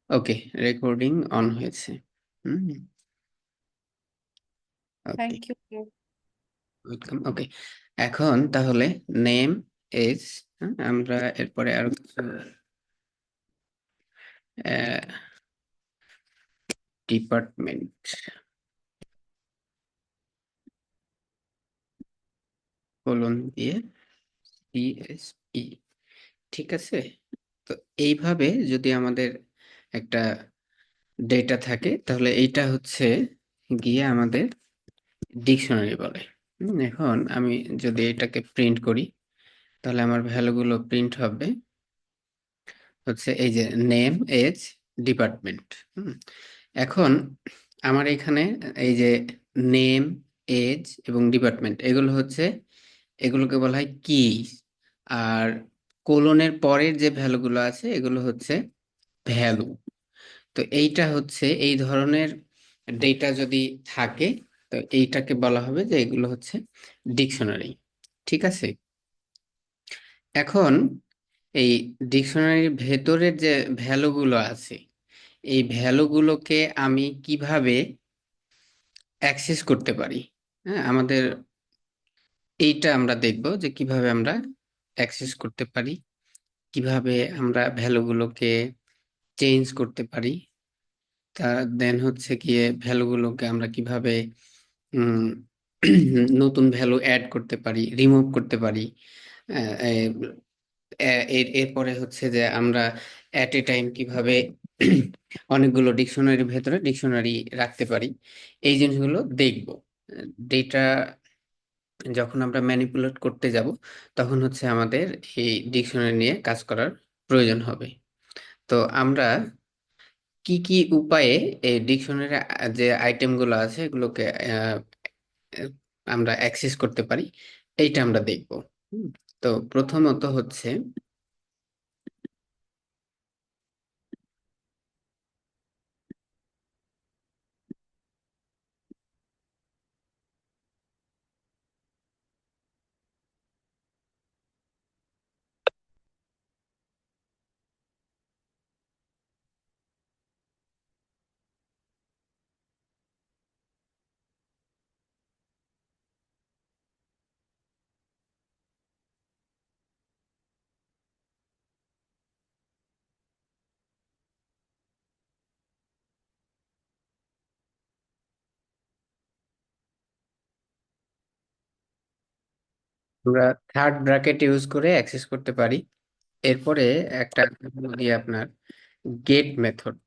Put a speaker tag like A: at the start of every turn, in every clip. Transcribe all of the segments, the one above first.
A: Okay, recording on হয়েছে। হুম। ওকে,
B: thank you.
A: Welcome. ওকে, এখন তাহলে নেম এজ, আমরা এরপরে আরো কিছু ডিপার্টমেন্ট কোলন দিয়ে সিএসই, ঠিক আছে। তো এইভাবে যদি আমাদের একটা ডেটা থাকে তাহলে এইটা হচ্ছে গিয়ে আমাদের ডিকশনারি বলে। এখন আমি যদি এটাকে প্রিন্ট করি তাহলে আমার ভ্যালুগুলো প্রিন্ট হবে হচ্ছে এই যে নেম এজ ডিপার্টমেন্ট। এখন আমার এখানে এই যে নেম এজ এবং ডিপার্টমেন্ট এগুলোকে বলা হয় কি। আর কোলনের পরের যে ভ্যালুগুলো আছে এগুলো হচ্ছে ভ্যালু। তো এইটা হচ্ছে এই ধরনের ডেটা যদি থাকে তো এইটাকে বলা হবে যে এগুলো হচ্ছে ডিকশনারি, ঠিক আছে। এখন এই ডিকশনারির ভেতরের যে ভ্যালুগুলো আছে এই ভ্যালুগুলোকে আমি কিভাবে অ্যাক্সেস করতে পারি। হ্যাঁ, আমাদের এইটা আমরা দেখব যে কিভাবে আমরা অ্যাক্সেস করতে পারি, কিভাবে আমরা ভ্যালুগুলোকে চেঞ্জ করতে পারি। তা দেন হচ্ছে গিয়ে ভ্যালুগুলোকে আমরা কিভাবে উম, নতুন ভ্যালু অ্যাড করতে পারি, রিমুভ করতে পারি। আহ, এরপরে হচ্ছে যে আমরা অ্যাট এ টাইম কিভাবে অনেকগুলো ডিকশনারির ভেতরে ডিকশনারি রাখতে পারি, এই জিনিসগুলো দেখব। ডেটা যখন আমরা ম্যানিপুলেট করতে যাব তখন হচ্ছে আমাদের এই ডিকশনারি নিয়ে কাজ করার প্রয়োজন হবে। তো আমরা কি কি উপায়ে এই ডিকশনারি যে আইটেমগুলো আছে এগুলোকে আহ, আহ, আমরা অ্যাক্সেস করতে পারি এইটা আমরা দেখব। হুম, তো প্রথমত হচ্ছে আমরা থার্ড ব্র্যাকেট ইউজ করে অ্যাক্সেস করতে পারি। এরপরে একটা হলো গিয়ে আপনার গেট মেথড,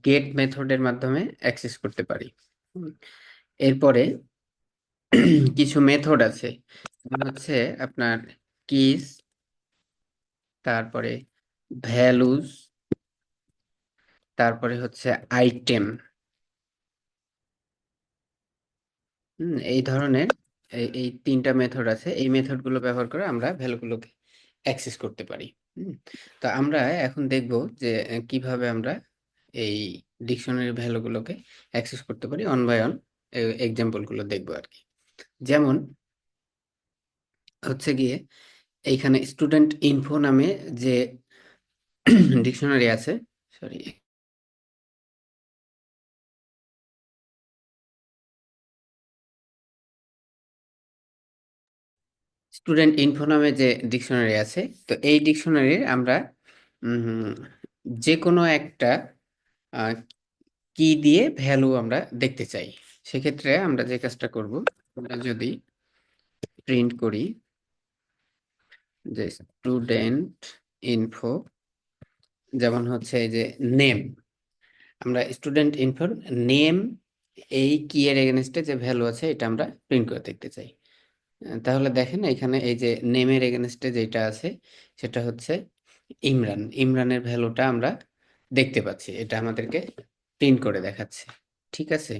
A: গেট মেথডের মাধ্যমে অ্যাক্সেস করতে পারি। হুম, এরপরে কিছু মেথড আছে, যেমন হচ্ছে আপনার কিস, তারপরে ভ্যালুজ, তারপরে হচ্ছে আইটেম। এই ধরনের এই তিনটা মেথড আছে, এই মেথডগুলো ব্যবহার করে আমরা ভ্যালুগুলোকে অ্যাক্সেস করতে পারি। হুম, তো আমরা এখন দেখব যে কিভাবে আমরা এই ডিকশনারি ভ্যালুগুলোকে অ্যাক্সেস করতে পারি অন বাই অন। এক্সাম্পলগুলো দেখবো আর কি। যেমন হচ্ছে গিয়ে এইখানে স্টুডেন্ট ইনফো নামে যে ডিকশনারি আছে, সরি, স্টুডেন্ট ইনফো নামে যে ডিকশনারি আছে, তো এই ডিকশনারির আমরা উম, যে কোনো একটা কি দিয়ে ভ্যালু আমরা দেখতে চাই, সেক্ষেত্রে আমরা যে কাজটা করব, আমরা যদি প্রিন্ট করি যে স্টুডেন্ট ইনফো, যেমন হচ্ছে এই যে নেম, আমরা স্টুডেন্ট ইনফোর নেম এই কি এর এগেনস্টে যে ভ্যালু আছে এটা আমরা প্রিন্ট করে দেখতে চাই। তাহলে দেখেন এখানে এই যে নেমের এগেনস্টে যেটা আছে সেটা হচ্ছে ইমরান, ইমরানের ভ্যালুটা আমরা দেখতে পাচ্ছি, এটা আমাদেরকে প্রিন্ট করে দেখাচ্ছে, ঠিক আছে।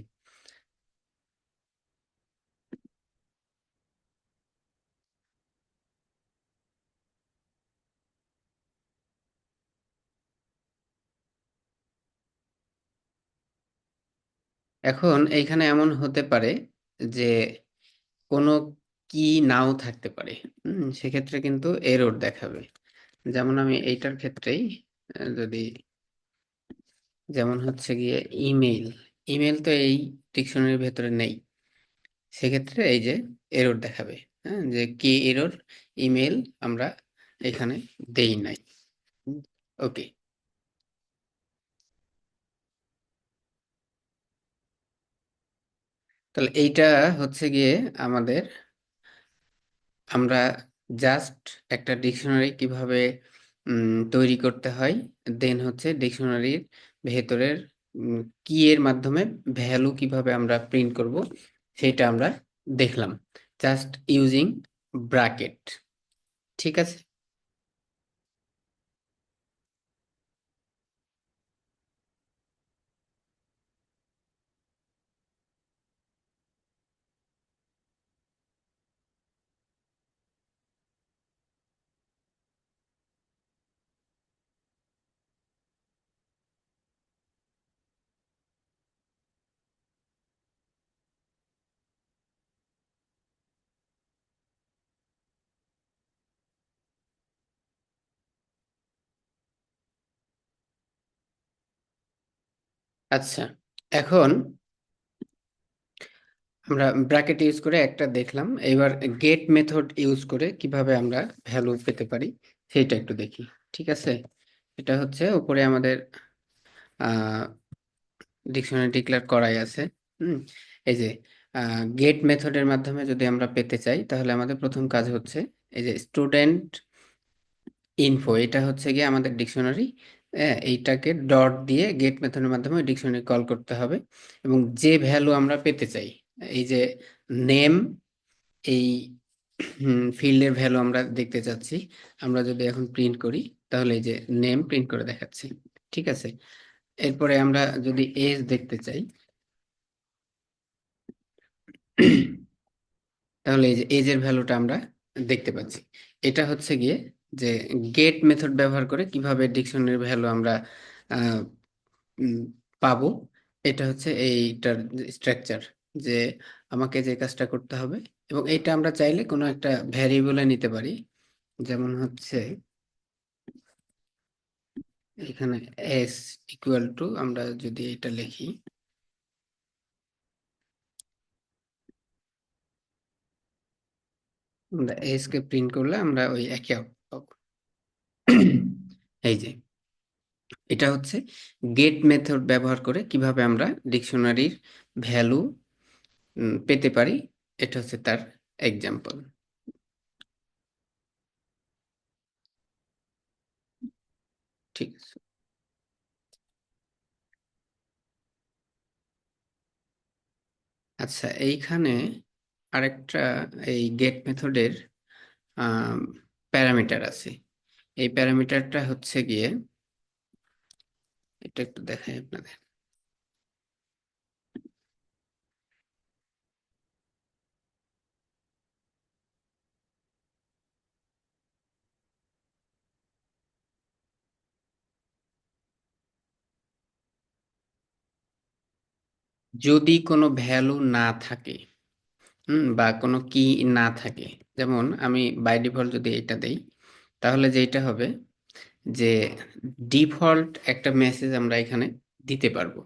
A: এখন এইখানে এমন হতে পারে যে কোনো কি নাও থাকতে পারে। সেক্ষেত্রে কিন্তু এরর দেখাবে। যেমন আমি এইটার ক্ষেত্রেই যদি যেমন হচ্ছে গিয়ে ইমেইল। ইমেইল তো এই ডিকশনারির ভেতরে নেই, সেক্ষেত্রে এই যে এরর দেখাবে। হ্যাঁ, যে কি এরর, ইমেইল আমরা এখানে দেই নাই। ওকে, তাহলে এইটা হচ্ছে গিয়ে আমাদের, আমরা জাস্ট একটা ডিকশনারি কিভাবে তৈরি করতে হয়, দেন হচ্ছে ডিকশনারির ভেতরের কি এর মাধ্যমে ভ্যালু কিভাবে আমরা প্রিন্ট করব সেটা আমরা দেখলাম, জাস্ট ইউজিং ব্র্যাকেট। ঠিক আছে। আচ্ছা, এখন আমরা ব্র্যাকেট ইউজ করে একটা দেখলাম, এবার গেট মেথড ইউজ করে কিভাবে আমরা ভ্যালু পেতে পারি সেটা একটু দেখি। ঠিক আছে, এটা হচ্ছে উপরে আমাদের ডিকশনারি ডিক্লেয়ার করাই আছে। হুম, এই যে গেট মেথডের মাধ্যমে যদি আমরা পেতে চাই, তাহলে আমাদের প্রথম কাজ হচ্ছে এই যে স্টুডেন্ট ইনফো, এটা হচ্ছে গিয়ে আমাদের ডিকশনারি। এইটাকে ডট দিয়ে গেট মেথডের মাধ্যমে ডিকশনারি কল করতে হবে, এবং যে ভ্যালু আমরা পেতে চাই, এই যে নেম, এই ফিল্ডের ভ্যালু আমরা দেখতে চাচ্ছি, আমরা যদি এখন প্রিন্ট করি তাহলে এই যে নেম প্রিন্ট করে দেখাচ্ছি। ঠিক আছে, এরপরে আমরা যদি এজ দেখতে চাই, তাহলে এই যে এজের ভ্যালুটা আমরা দেখতে পাচ্ছি। এটা হচ্ছে গিয়ে যে গেট মেথড ব্যবহার করে কিভাবে ডিকশনারির ভ্যালু আমরা আহ, উম, পাবো। এটা হচ্ছে এইটার স্ট্রাকচার, যে আমাকে যে কাজটা করতে হবে, এবং এটা আমরা চাইলে কোনো একটা ভ্যারিয়েবলে নিতে পারি। যেমন হচ্ছে এখানে এস ইকুয়াল টু, আমরা যদি এটা লিখি, আমরা এস কে প্রিন্ট করলে আমরা ওই একই আউটপুট পাবো। এই যে এটা হচ্ছে গেট মেথড ব্যবহার করে কিভাবে আমরা ডিকশনারির ভ্যালু পেতে পারি, এটা হচ্ছে তার এক্সাম্পল। ঠিক আছে। আচ্ছা, এইখানে আরেকটা এই গেট মেথডের প্যারামিটার আছে। এই প্যারামিটারটা হচ্ছে গিয়ে, এটা একটু দেখাই আপনাদের। যদি কোনো ভ্যালু না থাকে, বা কোনো কি না থাকে, যেমন আমি বাই ডিফল্ট যদি এটা দেই, তাহলে যেটা হবে যে ডিফল্ট একটা মেসেজ আমরা এখানে দিতে পারবো।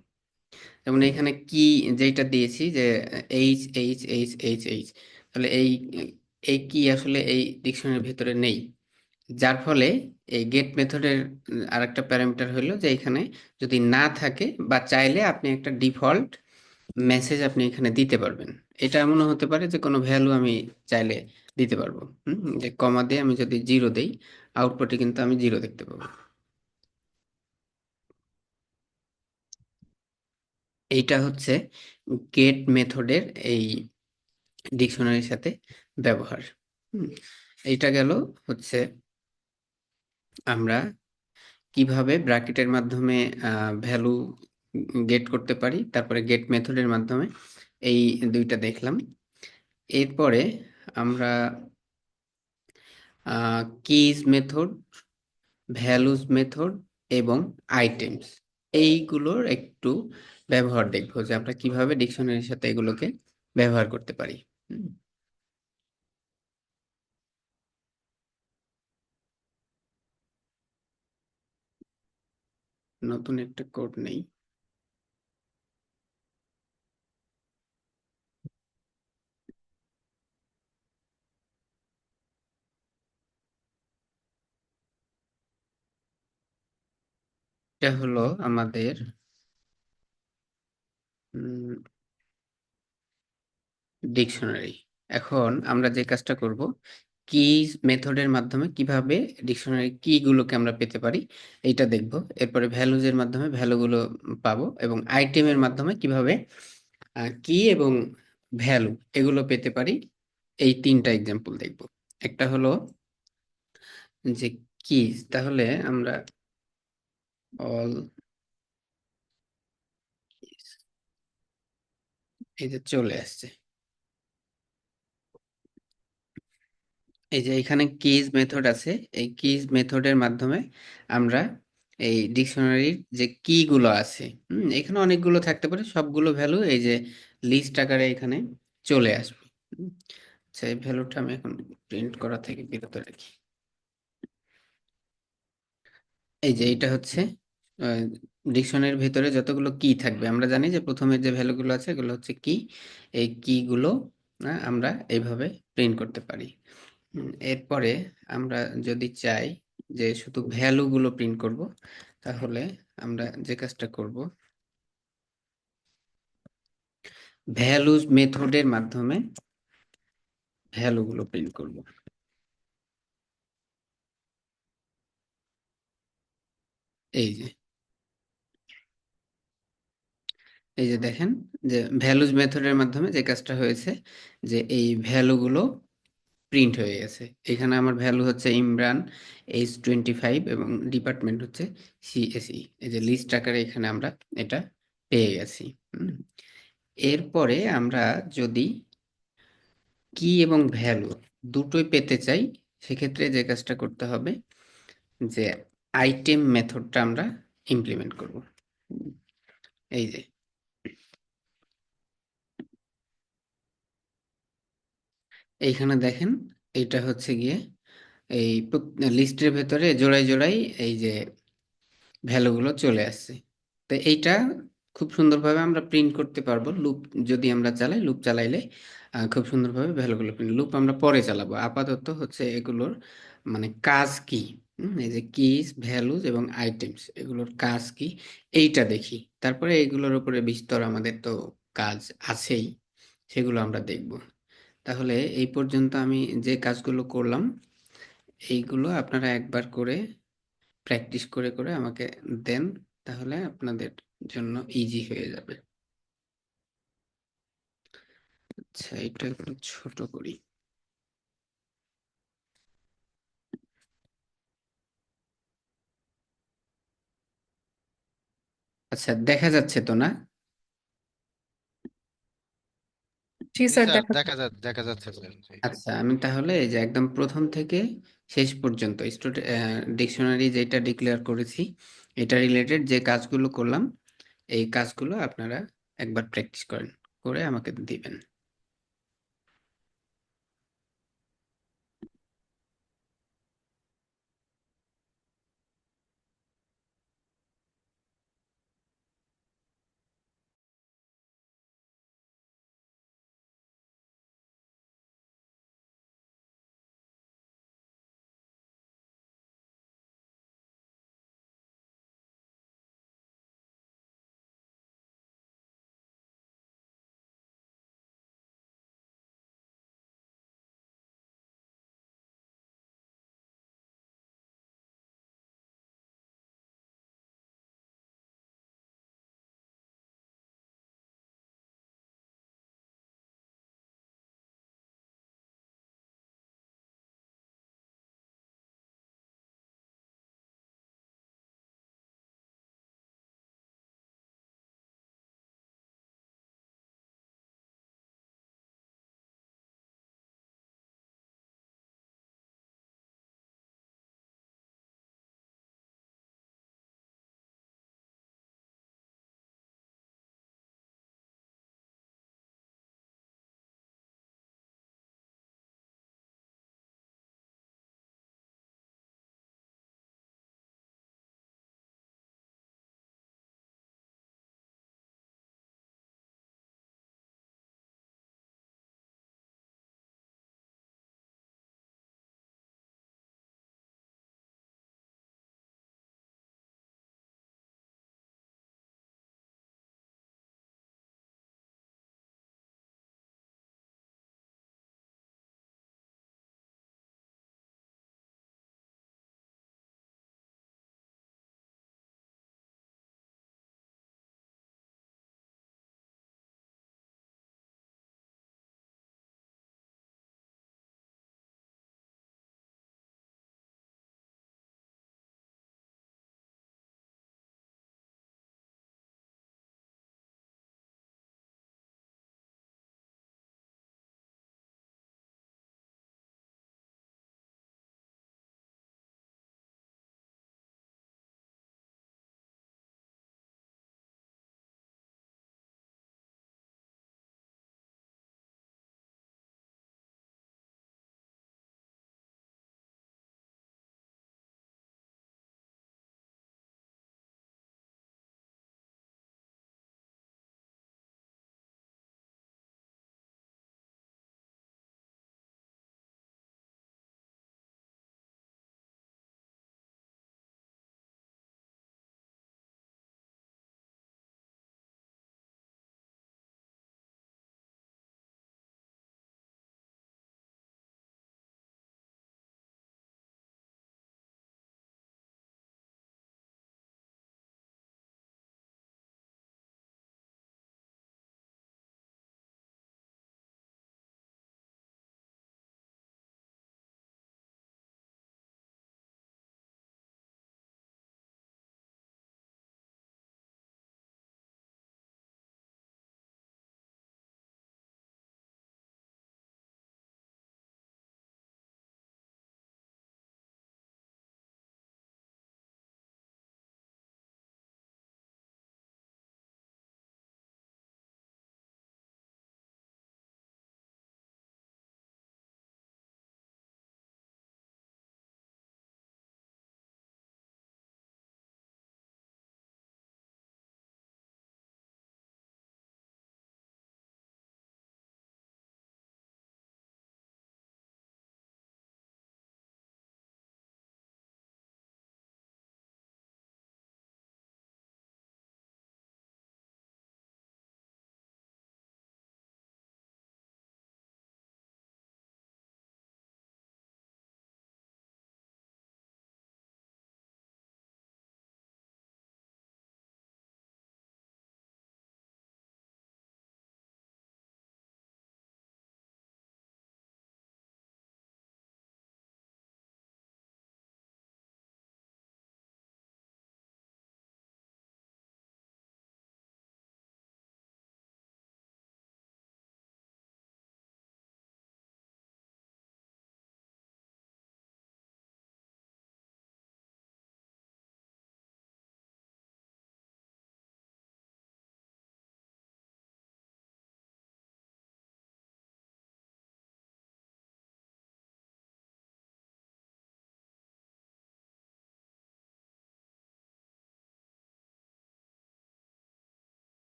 A: যেমন এখানে কি যেটা দিয়েছি যে H H H H H, তাহলে এই কি আসলে এই ডিকশনারির ভেতরে নেই, যার ফলে এই গেট মেথডের আরেকটা প্যারামিটার হলো যে এখানে যদি না থাকে বা চাইলে আপনি একটা ডিফল্ট মেসেজ আপনি এখানে দিতে পারবেন। এটা এমনও হতে পারে যে কোনো ভ্যালু আমি চাইলে দিতে পারবো। যে কমা দিয়ে আমি যদি জিরো দেই, আউটপুটে কিন্তু আমি জিরো দেখতে পাবো। এইটা হচ্ছে গেট মেথডের এই ডিকশনারির সাথে ব্যবহার। হুম, এইটা গেল হচ্ছে আমরা কিভাবে ব্র্যাকেটের মাধ্যমে ভ্যালু গেট করতে পারি, তারপরে গেট মেথডের মাধ্যমে, এই দুইটা দেখলাম। এরপরে আমরা কিজ মেথড, ভ্যালুজ মেথড এবং আইটেমস, এইগুলোর একটু ব্যবহার দেখবো, যে আমরা কিভাবে ডিকশনারির সাথে এগুলোকে ব্যবহার করতে পারি। হুম, নতুন একটা কোড নেই। এটা হলো আমাদের ডিকশনারি। এখন আমরা যে কাজটা করব, কিজ মেথডের মাধ্যমে কিভাবে ডিকশনারি কি গুলোকে আমরা পেতে পারি এইটা দেখব। এরপরে ভ্যালুজ এর মাধ্যমে ভ্যালুগুলো পাবো, এবং আইটেমের মাধ্যমে কিভাবে কি এবং ভ্যালু এগুলো পেতে পারি, এই ৩টা এক্সাম্পল দেখব। একটা হলো যে কিজ, তাহলে আমরা অল এই যে চলে আসছে, এই যে এখানে কিজ মেথড আছে। এই কিজ মেথডের মাধ্যমে আমরা এই ডিকশনারির যে কি গুলো আছে, এখানে অনেকগুলো থাকতে পারে, সবগুলো ভ্যালু এই যে লিস্ট আকারে এখানে চলে আসবে। হুম, আচ্ছা, এই ভ্যালুটা আমি এখন প্রিন্ট করা থেকে বিরত রাখি। এই যে এটা হচ্ছে ডিকশনারির ভিতরে যতগুলো কি থাকবে, আমরা জানি যে প্রথমে যে ভ্যালুগুলো আছে এগুলো হচ্ছে কি। এই কি গুলো আমরা এইভাবে প্রিন্ট করতে পারি। এরপরে আমরা যদি চাই যে শুধু ভ্যালু গুলো প্রিন্ট করব, তাহলে আমরা যে কাজটা করব, ভ্যালুজ মেথডের মাধ্যমে ভ্যালু গুলো প্রিন্ট করব। এই যে এই যে দেখেন যে ভ্যালুজ মেথডের মাধ্যমে যে কাজটা হয়েছে, যে এই ভ্যালু গুলো প্রিন্ট হয়ে গেছে। এখানে আমার ভ্যালু হচ্ছে ইমরান, H25, এবং ডিপার্টমেন্ট হচ্ছে সিএসই। এই যে লিস্ট আকারে এখানে আমরা এটা পেয়ে গেছি। হুম। এরপরে আমরা যদি কি এবং ভ্যালু দুটোই পেতে চাই, সেক্ষেত্রে যে কাজটা করতে হবে, যে আইটেম মেথডটা আমরা ইমপ্লিমেন্ট করব। হুম, এই যে এইখানে দেখেন, এইটা হচ্ছে গিয়ে এই লিস্টের ভেতরে জোড়ায় জোড়ায় এই যে ভ্যালুগুলো চলে আসছে। তো এইটা খুব সুন্দরভাবে আমরা প্রিন্ট করতে পারবো লুপ, যদি আমরা চালাই, লুপ চালাইলে খুব সুন্দরভাবে ভ্যালুগুলো প্রিন্ট। লুপ আমরা পরে চালাবো, আপাতত হচ্ছে এগুলোর মানে কাজ কি, এই যে কিস, ভ্যালুজ এবং আইটেমস, এগুলোর কাজ কি এইটা দেখি। তারপরে এগুলোর উপরে বিস্তর আমাদের তো কাজ আছেই, সেগুলো আমরা দেখব। তাহলে এই পর্যন্ত আমি যে কাজগুলো করলাম, এইগুলো আপনারা একবার করে প্র্যাকটিস করে করে আমাকে দেন, তাহলে আপনাদের জন্য ইজি হয়ে যাবে। আচ্ছা, এটা একটু ছোট করি। আচ্ছা, দেখা যাচ্ছে তো না?
B: জি
C: জি
B: স্যার,
C: স্যার,
B: দেখা
C: দেখা যাচ্ছে স্যার। জি।
A: আচ্ছা, আমি তাহলে এই যে একদম প্রথম থেকে শেষ পর্যন্ত ডিকশনারি যেটা ডিক্লেয়ার করেছি, এটা রিলেটেড যে কাজগুলো করলাম, এই কাজগুলো আপনারা একবার প্র্যাকটিস করেন, করে আমাকে দিবেন।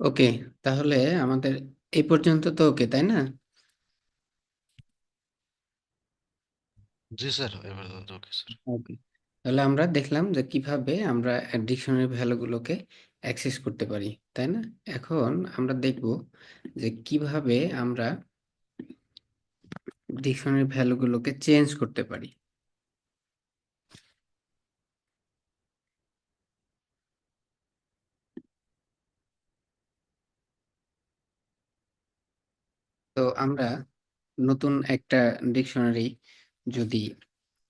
A: ওকে, তাহলে আমাদের এই পর্যন্ত তো ওকে, তাই না?
C: জি স্যার, এবার ওকে স্যার।
A: ওকে, তাহলে আমরা দেখলাম যে কিভাবে আমরা ডিকশনারি ভ্যালুগুলোকে অ্যাক্সেস করতে পারি, তাই না? এখন আমরা দেখব যে কিভাবে আমরা ডিকশনারি ভ্যালুগুলোকে চেঞ্জ করতে পারি। তো আমরা নতুন একটা ডিকশনারি যদি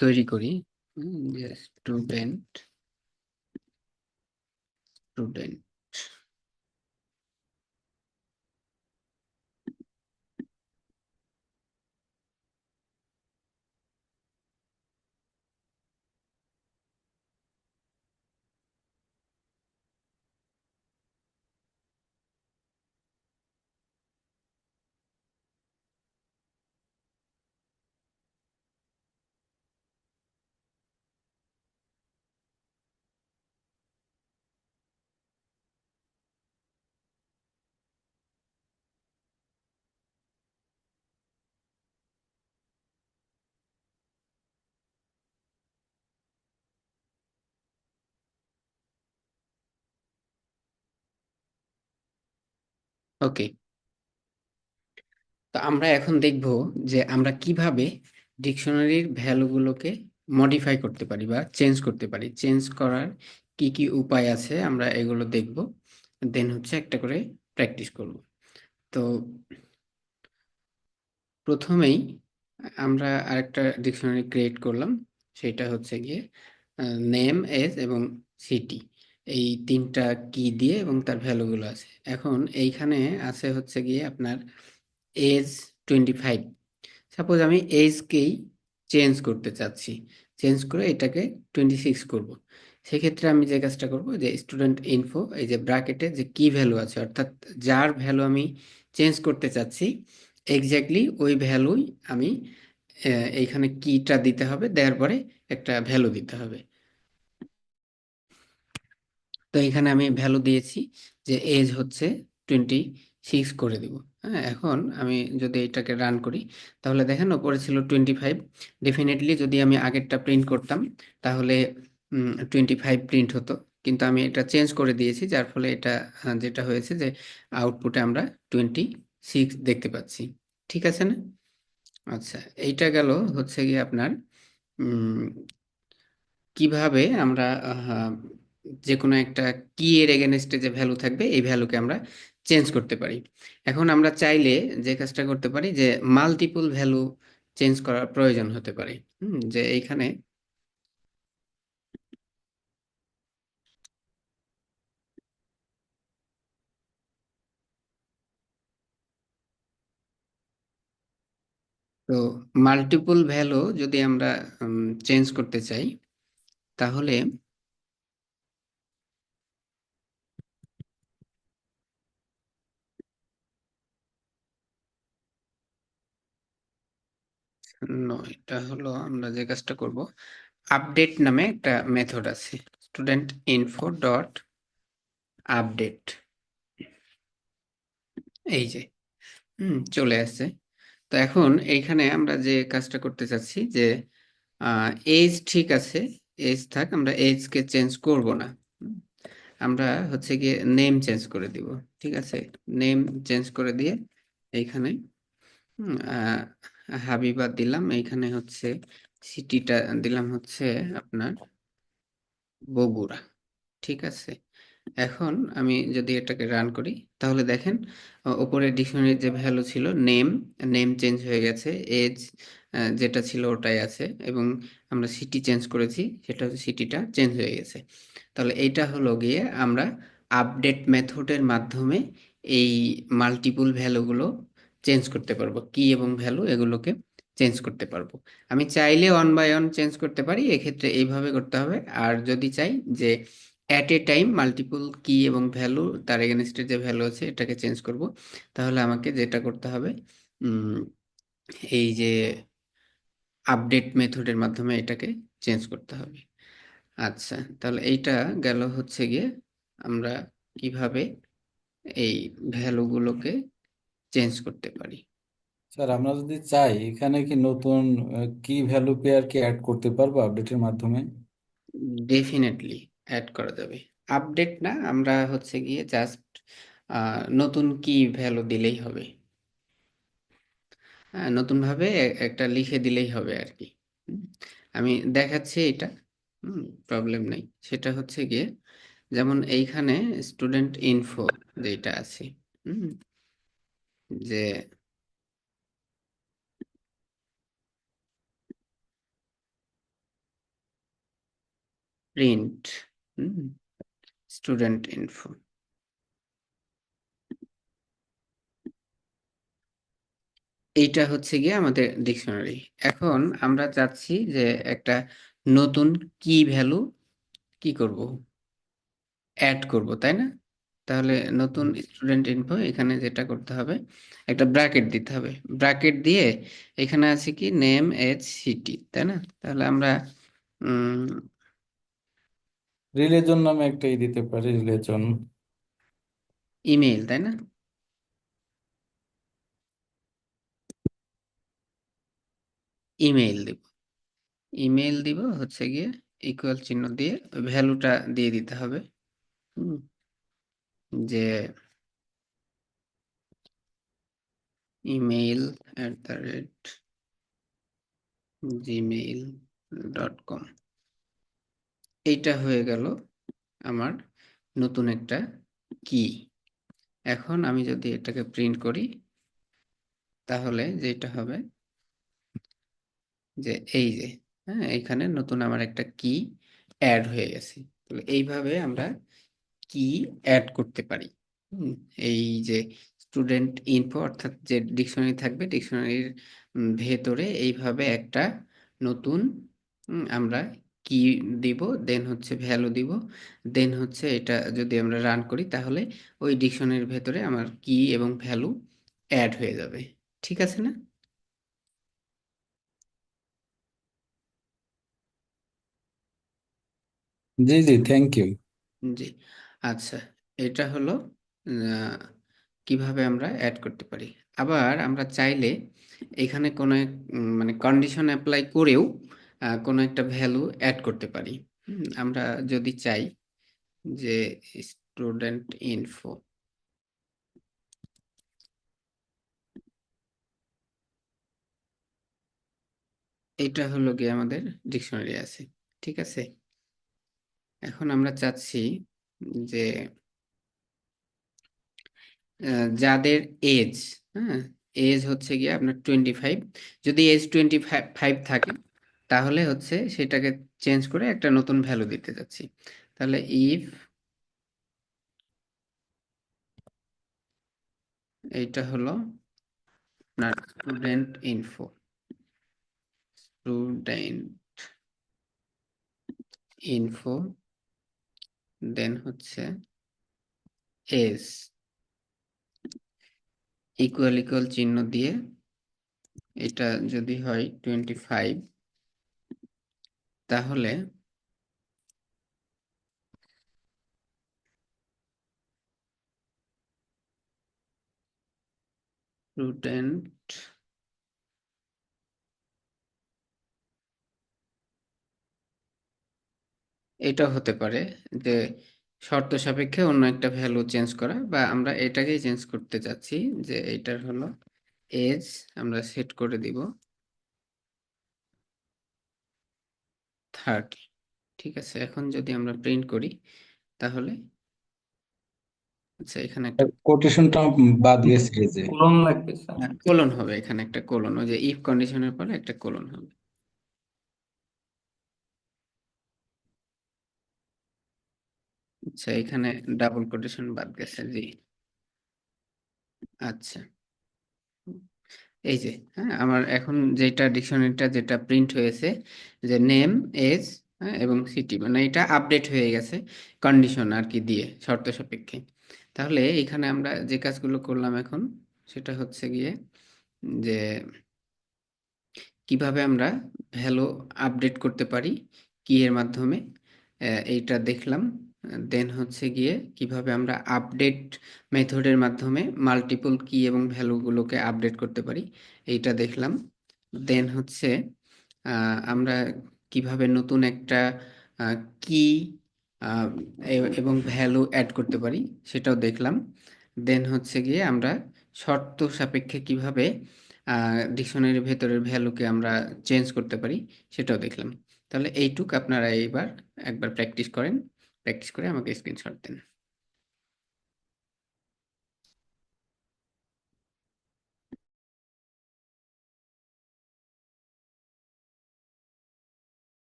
A: তৈরি করি, যে স্টুডেন্ট স্টুডেন্ট ওকে, তো আমরা এখন দেখব যে আমরা কিভাবে ডিকশনারির ভ্যালুগুলোকে মডিফাই করতে পারি বা চেঞ্জ করতে পারি। চেঞ্জ করার কি কি উপায় আছে আমরা এগুলো দেখব, দেন হচ্ছে একটা করে প্র্যাকটিস করব। তো প্রথমেই আমরা আরেকটা ডিকশনারি ক্রিয়েট করলাম, সেটা হচ্ছে গিয়ে নেম, এজ এবং সিটি, এই তিনটা কি দিয়ে এবং তার ভ্যালুগুলো আছে। এখন এইখানে আছে হচ্ছে গিয়ে আপনার এজ 25। সাপোজ আমি এজকেই চেঞ্জ করতে চাচ্ছি, চেঞ্জ করে এটাকে 26 করব। সেক্ষেত্রে আমি যে কাজটা করব, যে স্টুডেন্ট ইনফো, এই যে ব্র্যাকেটে যে কি ভ্যালু আছে, অর্থাৎ যার ভ্যালু আমি চেঞ্জ করতে চাচ্ছি এক্স্যাক্টলি ওই ভ্যালুই আমি এইখানে কিটা দিতে হবে, দেওয়ার পরে একটা ভ্যালু দিতে হবে। তো এখানে আমি ভ্যালু দিয়েছি যে এজ হচ্ছে 26 করে দিব। হ্যাঁ, এখন আমি যদি এটাকে রান করি, তাহলে দেখেন ওপরে ছিল 25। ডেফিনেটলি যদি আমি আগেরটা প্রিন্ট করতাম তাহলে 25 প্রিন্ট হতো, কিন্তু আমি এটা চেঞ্জ করে দিয়েছি, যার ফলে এটা যেটা হয়েছে যে আউটপুটে আমরা 26 দেখতে পাচ্ছি। ঠিক আছে না? আচ্ছা, এইটা গেল হচ্ছে গিয়ে আপনার উম, কিভাবে আমরা যে কোনো একটা কি এর এগেনস্টে যে ভ্যালু থাকবে এই ভ্যালুকে আমরা চেঞ্জ করতে পারি। এখন আমরা চাইলে যে কাজটা করতে পারি, যে মাল্টিপল ভ্যালু চেঞ্জ করার প্রয়োজন হতে পারে। যে এইখানে তো মাল্টিপল ভ্যালু যদি আমরা চেঞ্জ করতে চাই, তাহলে এটা হলো আমরা যে কাজটা করব, আপডেট নামে একটা মেথড আছে, স্টুডেন্ট ইনফো ডট আপডেট, এই যে চলে আসছে। তো এখন এইখানে আমরা যে কাজটা করতে চাচ্ছি, যে এজ ঠিক আছে, এজ থাক, আমরা এজ কে চেঞ্জ করব না। হুম, আমরা হচ্ছে গিয়ে নেম চেঞ্জ করে দিব। ঠিক আছে, নেম চেঞ্জ করে দিয়ে এইখানে হাবিবা দিলাম, এইখানে হচ্ছে সিটিটা দিলাম হচ্ছে আপনার বগুড়া। ঠিক আছে, এখন আমি যদি এটাকে রান করি, তাহলে দেখেন উপরে ডিকশনারির যে ভ্যালু ছিল নেম, নেম চেঞ্জ হয়ে গেছে, এজ যেটা ছিল ওটাই আছে, এবং আমরা সিটি চেঞ্জ করেছি, সেটা হচ্ছে সিটিটা চেঞ্জ হয়ে গেছে। তাহলে এইটা হলো গিয়ে আমরা আপডেট মেথডের মাধ্যমে এই মাল্টিপল ভ্যালুগুলো চেঞ্জ করতে পারবো, কি এবং ভ্যালু এগুলোকে চেঞ্জ করতে পারবো। আমি চাইলে অন বাই অন চেঞ্জ করতে পারি, এক্ষেত্রে এইভাবে করতে হবে। আর যদি চাই যে অ্যাট এ টাইম মাল্টিপল কি এবং ভ্যালু, তার এগেনস্টে যে ভ্যালু আছে এটাকে চেঞ্জ করব, তাহলে আমাকে যেটা করতে হবে, উম, এই যে আপডেট মেথডের মাধ্যমে এটাকে চেঞ্জ করতে হবে। আচ্ছা, তাহলে এইটা গেল হচ্ছে গিয়ে আমরা কিভাবে এই ভ্যালুগুলোকে চেঞ্জ করতে পারি।
D: স্যার আমরা যদি চাই এখানে কি নতুন কি ভ্যালু পেয়ার কি অ্যাড করতে পারবো আপডেটের মাধ্যমে?
A: ডেফিনেটলি অ্যাড করা যাবে। আপডেট না, আমরা হচ্ছে গিয়ে জাস্ট নতুন কি ভ্যালু দিলেই হবে। হ্যাঁ, নতুনভাবে একটা লিখে দিলেই হবে আর কি। হুম, আমি দেখাচ্ছি এটা, প্রবলেম নেই। সেটা হচ্ছে গিয়ে যেমন এইখানে স্টুডেন্ট ইনফো যেটা আছে, হুম, যে প্রিন্ট স্টুডেন্ট ইনফো, এইটা হচ্ছে গিয়ে আমাদের ডিকশনারি। এখন আমরা চাচ্ছি যে একটা নতুন কি ভ্যালু কি করব, অ্যাড করব, তাই না? তাহলে নতুন স্টুডেন্ট ইনফো এখানে যেটা করতে হবে, একটা ব্র্যাকেট দিতে হবে। ব্র্যাকেট দিয়ে এখানে আছে কি নেম এজ সিটি, তাই না? তাহলে আমরা
D: রিলেজন নামে একটাই দিতে পারি, রিলেজন।
A: ইমেইল, তাই না? ইমেইল দিব। ইমেইল দিব হচ্ছে গিয়ে ইকুয়াল চিহ্ন দিয়ে ভ্যালুটা দিয়ে দিতে হবে, হুম, যে email@gmail.com। এইটা হয়ে গেল আমার নতুন একটা কি। এখন আমি যদি এটাকে প্রিন্ট করি তাহলে যেটা হবে যে এই যে, হ্যাঁ, এখানে নতুন আমার একটা কি অ্যাড হয়ে গেছে। তাহলে এইভাবে আমরা কি অ্যাড করতে পারি। হুম, এই যে স্টুডেন্ট ইনফো অর্থাৎ যে ডিকশনারি থাকবে, ডিকশনারির ভেতরে এইভাবে একটা নতুন আমরা কি দিব, দেন হচ্ছে ভ্যালু দিব, দেন হচ্ছে এটা যদি আমরা রান করি তাহলে ওই ডিকশনারির ভেতরে আমার কি এবং ভ্যালু অ্যাড হয়ে যাবে। ঠিক আছে না?
D: জি জি, থ্যাংক ইউ।
A: জি, আচ্ছা, এটা হলো আহ, কিভাবে আমরা অ্যাড করতে পারি। আবার আমরা চাইলে এখানে কোনো মানে কন্ডিশন অ্যাপ্লাই করেও কোনো একটা ভ্যালু অ্যাড করতে পারি। আমরা যদি চাই যে স্টুডেন্ট ইনফো, এটা হলো গিয়ে আমাদের ডিকশনারি আছে, ঠিক আছে? এখন আমরা চাচ্ছি যে যাদের এজ, হ্যাঁ, এজ হচ্ছে গিয়ে আপনার 25, যদি এজ 25 থাকে তাহলে হচ্ছে সেটাকে চেঞ্জ করে একটা নতুন ভ্যালু দিতে যাচ্ছি। তাহলে ইফ এইটা হলো আপনার স্টুডেন্ট ইনফো, স্টুডেন্ট ইনফো, দেন হচ্ছে এজ ইকুয়াল ইকুয়াল চিহ্ন দিয়ে এটা যদি হয় 25, তাহলে স্টুডেন্ট এটা হতে পারে যে শর্ত সাপেক্ষে অন্য একটা ভ্যালু চেঞ্জ করা, বা আমরা এটাকেই চেঞ্জ করতে চাচ্ছি যে এটার হলো এজ আমরা সেট করে দিব 30। ঠিক আছে, এখন যদি আমরা প্রিন্ট করি তাহলে আচ্ছা এখানে একটা
D: কোটেশনটা বাদ গেছে এই যে।
B: কোলন লাগবে স্যার।
A: কোলন হবে, এখানে একটা কোলন, ওই যে ইফ কন্ডিশনের পরে একটা কোলন হবে। আচ্ছা এখানে ডাবল কোটেশন বাদ গেছে, জি। আচ্ছা, এই যে, হ্যাঁ, আমার এখন যেটা ডিকশনারিটা যেটা প্রিন্ট হয়েছে যে নেম এজ, হ্যাঁ, এবং সিটি, মানে এটা আপডেট হয়ে গেছে কন্ডিশন আর কি দিয়ে শর্ত সাপেক্ষে। তাহলে এখানে আমরা যে কাজগুলো করলাম এখন সেটা হচ্ছে গিয়ে যে কিভাবে আমরা ভ্যালু আপডেট করতে পারি কি এর মাধ্যমে, এইটা দেখলাম। দেন হচ্ছে গিয়ে কিভাবে আমরা আপডেট মেথডের মাধ্যমে মাল্টিপল কি এবং ভ্যালুগুলোকে আপডেট করতে পারি এইটা দেখলাম। দেন হচ্ছে আমরা কিভাবে নতুন একটা কি এবং ভ্যালু অ্যাড করতে পারি সেটাও দেখলাম। দেন হচ্ছে গিয়ে আমরা শর্ত সাপেক্ষে কিভাবে ডিকশনারির ভেতরের ভ্যালুকে আমরা চেঞ্জ করতে পারি সেটাও দেখলাম। তাহলে এইটুক আপনারা এইবার একবার প্র্যাকটিস করেন, প্র্যাকটিস করে আমাকে স্ক্রিনশট দেন।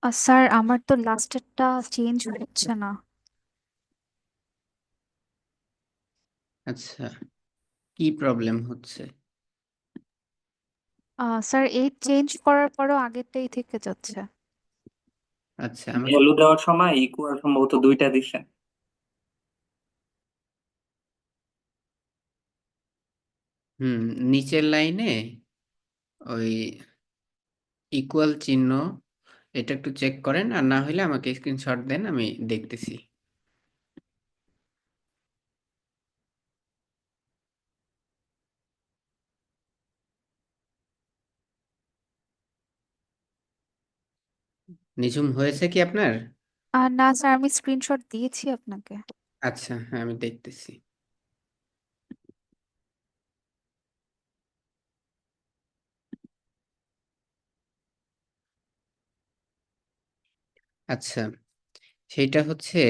B: স্যার আমার তো লাস্টেরটা চেঞ্জ হচ্ছে না।
A: আচ্ছা, কি প্রবলেম হচ্ছে?
B: স্যার এই চেঞ্জ করার পরও আগেরটাই থেকে যাচ্ছে।
A: আচ্ছা, আমাকে
E: ভ্যালু দেওয়ার সময় ইকুয়াল সম্ভবত দুইটা দিছে।
A: নিচের লাইনে ওই ইকুয়াল চিহ্ন, এটা একটু চেক করেন, আর না হলে আমাকে স্ক্রিনশট দেন, আমি দেখতেছি। নিঝুম হয়েছে কি আপনার?
B: না স্যার, আমি স্ক্রিনশট দিয়েছি আপনাকে।
A: আচ্ছা, হ্যাঁ, আমি দেখতেছি। আচ্ছা, সেটা হচ্ছে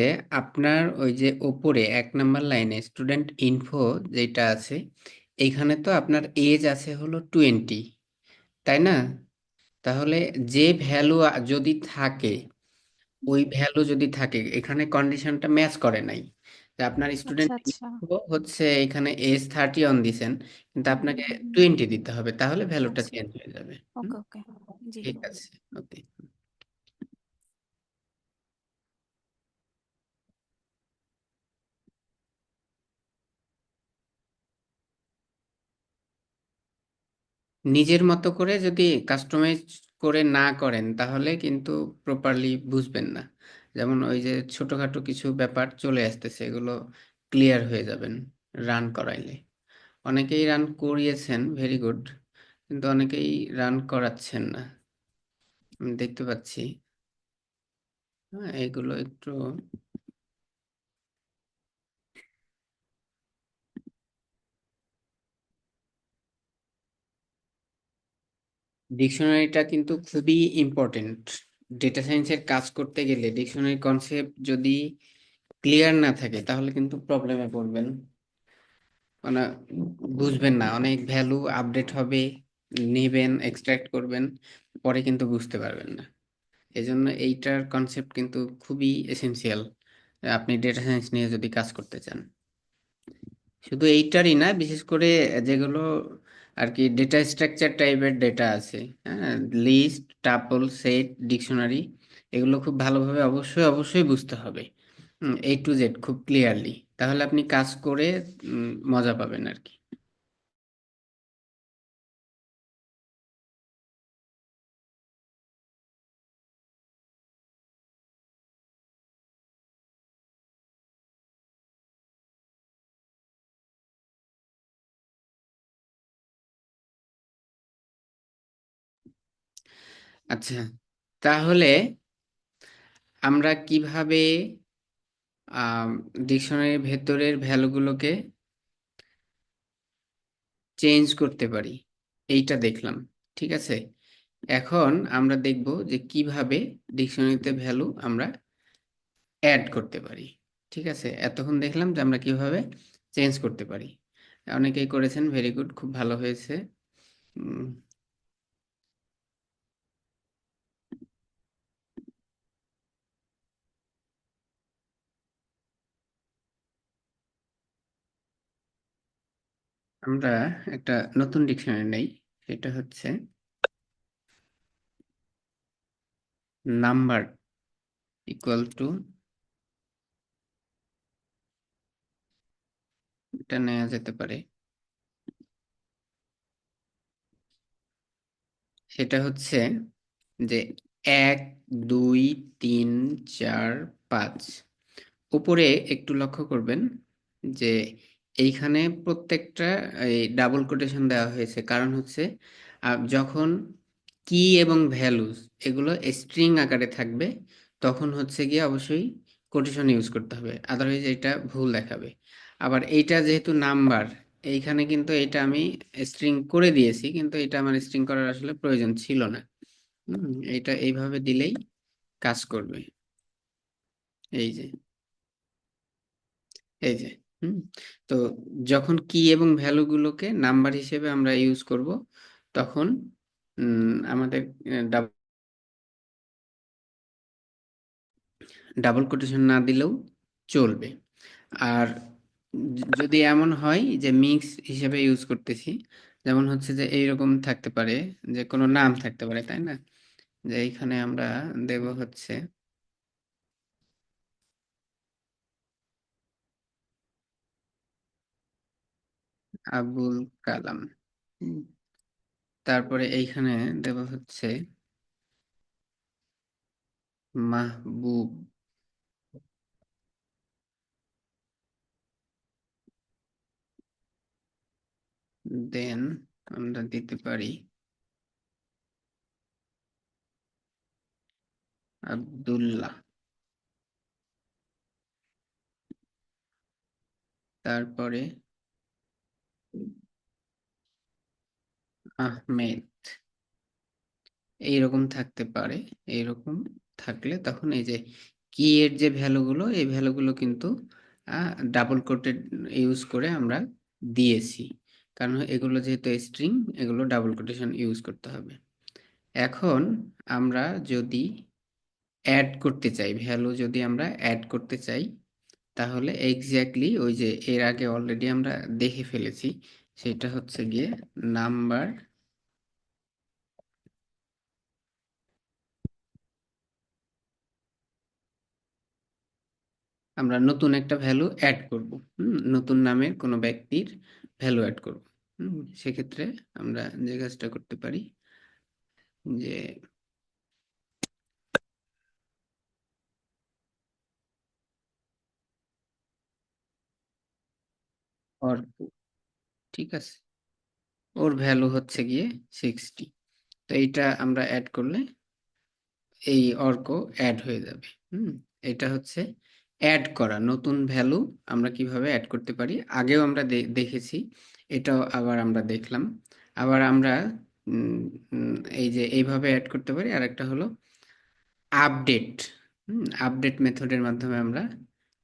A: আপনার ওই যে ওপরে 1 নাম্বার লাইনে স্টুডেন্ট ইনফো যেটা আছে, এইখানে তো আপনার এজ আছে হলো 20, তাই না? তাহলে যে ভ্যালু যদি থাকে, ওই ভ্যালু যদি থাকে, এখানে কন্ডিশনটা ম্যাচ করে নাই, যে আপনার
B: আচ্ছা
A: স্টুডেন্ট
B: আচ্ছা।
A: ইনফো হচ্ছে এখানে এজ 30 অন দিছেন, কিন্তু আপনাকে 20 দিতে হবে, তাহলে ভ্যালুটা
B: আচ্ছা,
A: চেঞ্জ হয়ে যাবে। হুম,
B: ওকে ওকে। জি।
A: ঠিক আছে, ওকে। নিজের মতো করে যদি কাস্টমাইজ করে না করেন, তাহলে কিন্তু প্রপারলি বুঝবেন না। যেমন ওই যে ছোটখাটো কিছু ব্যাপার চলে আসতেছে, এগুলো ক্লিয়ার হয়ে যাবেন রান করাইলে। অনেকেই রান করিয়েছেন, ভেরি গুড, কিন্তু অনেকেই রান করাচ্ছেন না, আমি দেখতে পাচ্ছি। হ্যাঁ, এগুলো একটু ডিকশনারিটা কিন্তু খুবই ইম্পর্টেন্ট। ডেটা সায়েন্সের কাজ করতে গেলে ডিকশনারি কনসেপ্ট যদি ক্লিয়ার না থাকে, তাহলে কিন্তু প্রবলেমে পড়বেন। মানে বুঝবেন না, অনেক ভ্যালু আপডেট হবে, নেবেন, এক্সট্রাক্ট করবেন, পরে কিন্তু বুঝতে পারবেন না। এজন্য এইটার কনসেপ্ট কিন্তু খুবই এসেনশিয়াল আপনি ডেটা সায়েন্স নিয়ে যদি কাজ করতে চান। শুধু এইটারই না, বিশেষ করে যেগুলো আর কি ডেটা স্ট্রাকচার টাইপের ডেটা আছে, হ্যাঁ, লিস্ট, টাপল, সেট, ডিকশনারি, এগুলো খুব ভালোভাবে অবশ্যই অবশ্যই বুঝতে হবে, A to Z খুব ক্লিয়ারলি, তাহলে আপনি কাজ করে মজা পাবেন আর কি। আচ্ছা, তাহলে আমরা কিভাবে ডিকশনারির ভেতরের ভ্যালুগুলোকে চেঞ্জ করতে পারি, এইটা দেখলাম। ঠিক আছে, এখন আমরা দেখব যে কিভাবে ডিকশনারিতে ভ্যালু আমরা অ্যাড করতে পারি। ঠিক আছে, এতক্ষণ দেখলাম যে আমরা কিভাবে চেঞ্জ করতে পারি। অনেকেই করেছেন, ভেরি গুড, খুব ভালো হয়েছে। উম, আমরা একটা নতুন ডিকশনারি নেই, সেটা হচ্ছে নাম্বার ইকুয়াল টু, এটা নেওয়া যেতে পারে, সেটা হচ্ছে যে 1 2 3 4 5, উপরে একটু লক্ষ্য করবেন যে এইখানে প্রত্যেকটা এই ডাবল কোটেশন দেওয়া হয়েছে, কারণ হচ্ছে যখন কি এবং ভ্যালুস এগুলো স্ট্রিং আকারে থাকবে, তখন হচ্ছে গিয়ে অবশ্যই কোটেশন ইউজ করতে হবে, আদারওয়াইজ এটা ভুল দেখাবে। আবার এইটা যেহেতু নাম্বার, এইখানে কিন্তু এটা আমি স্ট্রিং করে দিয়েছি, কিন্তু এটা আমার স্ট্রিং করার আসলে প্রয়োজন ছিল না। এটা এইভাবে দিলেই কাজ করবে। এই যে, এই যে, হুম তো যখন কি এবং ভ্যালু গুলোকে নাম্বার হিসেবে আমরা ইউজ করব, তখন আমাদের ডাবল কোটেশন না দিলেও চলবে। আর যদি এমন হয় যে মিক্স হিসেবে ইউজ করতেছি, যেমন হচ্ছে যে এইরকম থাকতে পারে, যে কোনো নাম থাকতে পারে, তাই না? যে এইখানে আমরা দেব হচ্ছে আবুল কালাম। হুম, তারপরে এইখানে দেব হচ্ছে মাহবুব। দেন আমরা দিতে পারি আব্দুল্লাহ। তারপরে আহমেদ। এইরকম থাকতে পারে। এইরকম থাকলে তখন এই যে কি এর যে ভ্যালুগুলো, এই ভ্যালুগুলো কিন্তু ডাবল কোটেড ইউজ করে আমরা দিয়েছি, কারণ এগুলো যেহেতু স্ট্রিং, এগুলো ডাবল কোটেশন ইউজ করতে হবে। এখন আমরা যদি অ্যাড করতে চাই, ভ্যালু যদি আমরা অ্যাড করতে চাই, তাহলে এক্স্যাক্টলি ওই যে এর আগে অলরেডি আমরা দেখে ফেলেছি, সেটা হচ্ছে গিয়ে নাম্বার। আমরা নতুন একটা ভ্যালু অ্যাড করব। নতুন নামের কোনো ব্যক্তির ভ্যালু অ্যাড করব। সেক্ষেত্রে আমরা যে কাজটা করতে পারি, যে অর্ক, ঠিক আছে, ওর ভ্যালু হচ্ছে গিয়ে 60। তো এইটা আমরা অ্যাড করলে এই অর্ক অ্যাড হয়ে যাবে। এটা হচ্ছে অ্যাড করা নতুন ভ্যালু। আমরা কিভাবে অ্যাড করতে পারি আগেও আমরা দেখেছি, এটাও আবার আমরা দেখলাম। আবার আমরা উম, উম, এই যে এইভাবে অ্যাড করতে পারি। আর একটা হলো আপডেট। আপডেট মেথডের মাধ্যমে আমরা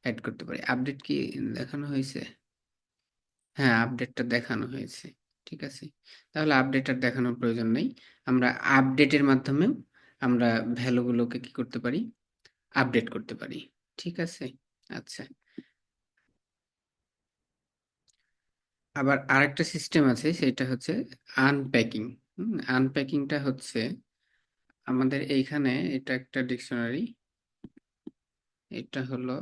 A: অ্যাড করতে পারি। আপডেট কি দেখানো হয়েছে? হ্যাঁ, আপডেটটা দেখানো হয়েছে। ঠিক আছে, তাহলে আপডেট আর দেখানোর প্রয়োজন নেই। আমরা আপডেটের মাধ্যমেও আমরা ভ্যালুগুলোকে কি করতে পারি, আপডেট করতে পারি। ঠিক আছে, আচ্ছা। আবার আরেকটা সিস্টেম আছে, সেটা হচ্ছে আনপ্যাকিং। আনপ্যাকিংটা হচ্ছে আমাদের এইখানে, এটা একটা ডিকশনারি, এটা হলো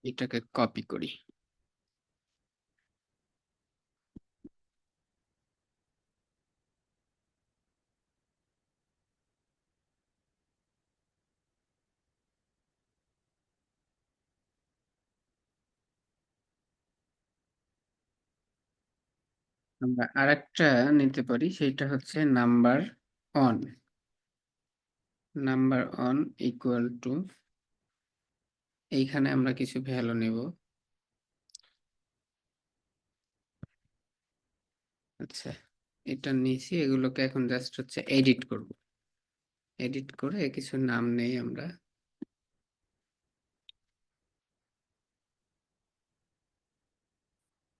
A: এটাকে কপি করি। আমরা আরেকটা নিতে পারি, সেটা হচ্ছে number on. Number on equal to, এইখানে আমরা কিছু ভ্যালু নেব। আচ্ছা, এটা নিয়েছি, এগুলোকে এখন জাস্ট হচ্ছে এডিট করব। এডিট করে কিছু নাম নেই আমরা,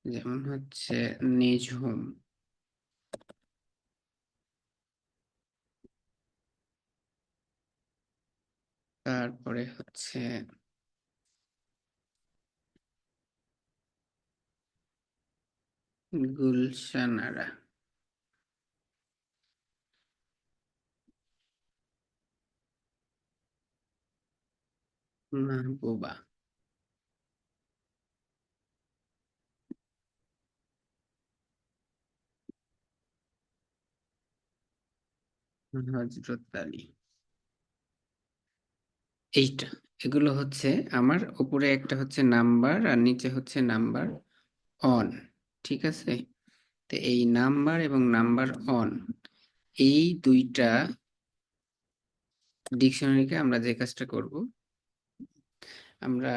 A: যেমন হচ্ছে নিঝুম। তারপরে হচ্ছে গুলশানারা। মাহবুবা। হজরত আলী। এইটা, এগুলো হচ্ছে আমার উপরে একটা হচ্ছে নাম্বার আর নিচে হচ্ছে নাম্বার অন। ঠিক আছে, তো এই নাম্বার এবং নাম্বার অন, এই দুইটা ডিকশনারিকে আমরা যে কাজটা করব, আমরা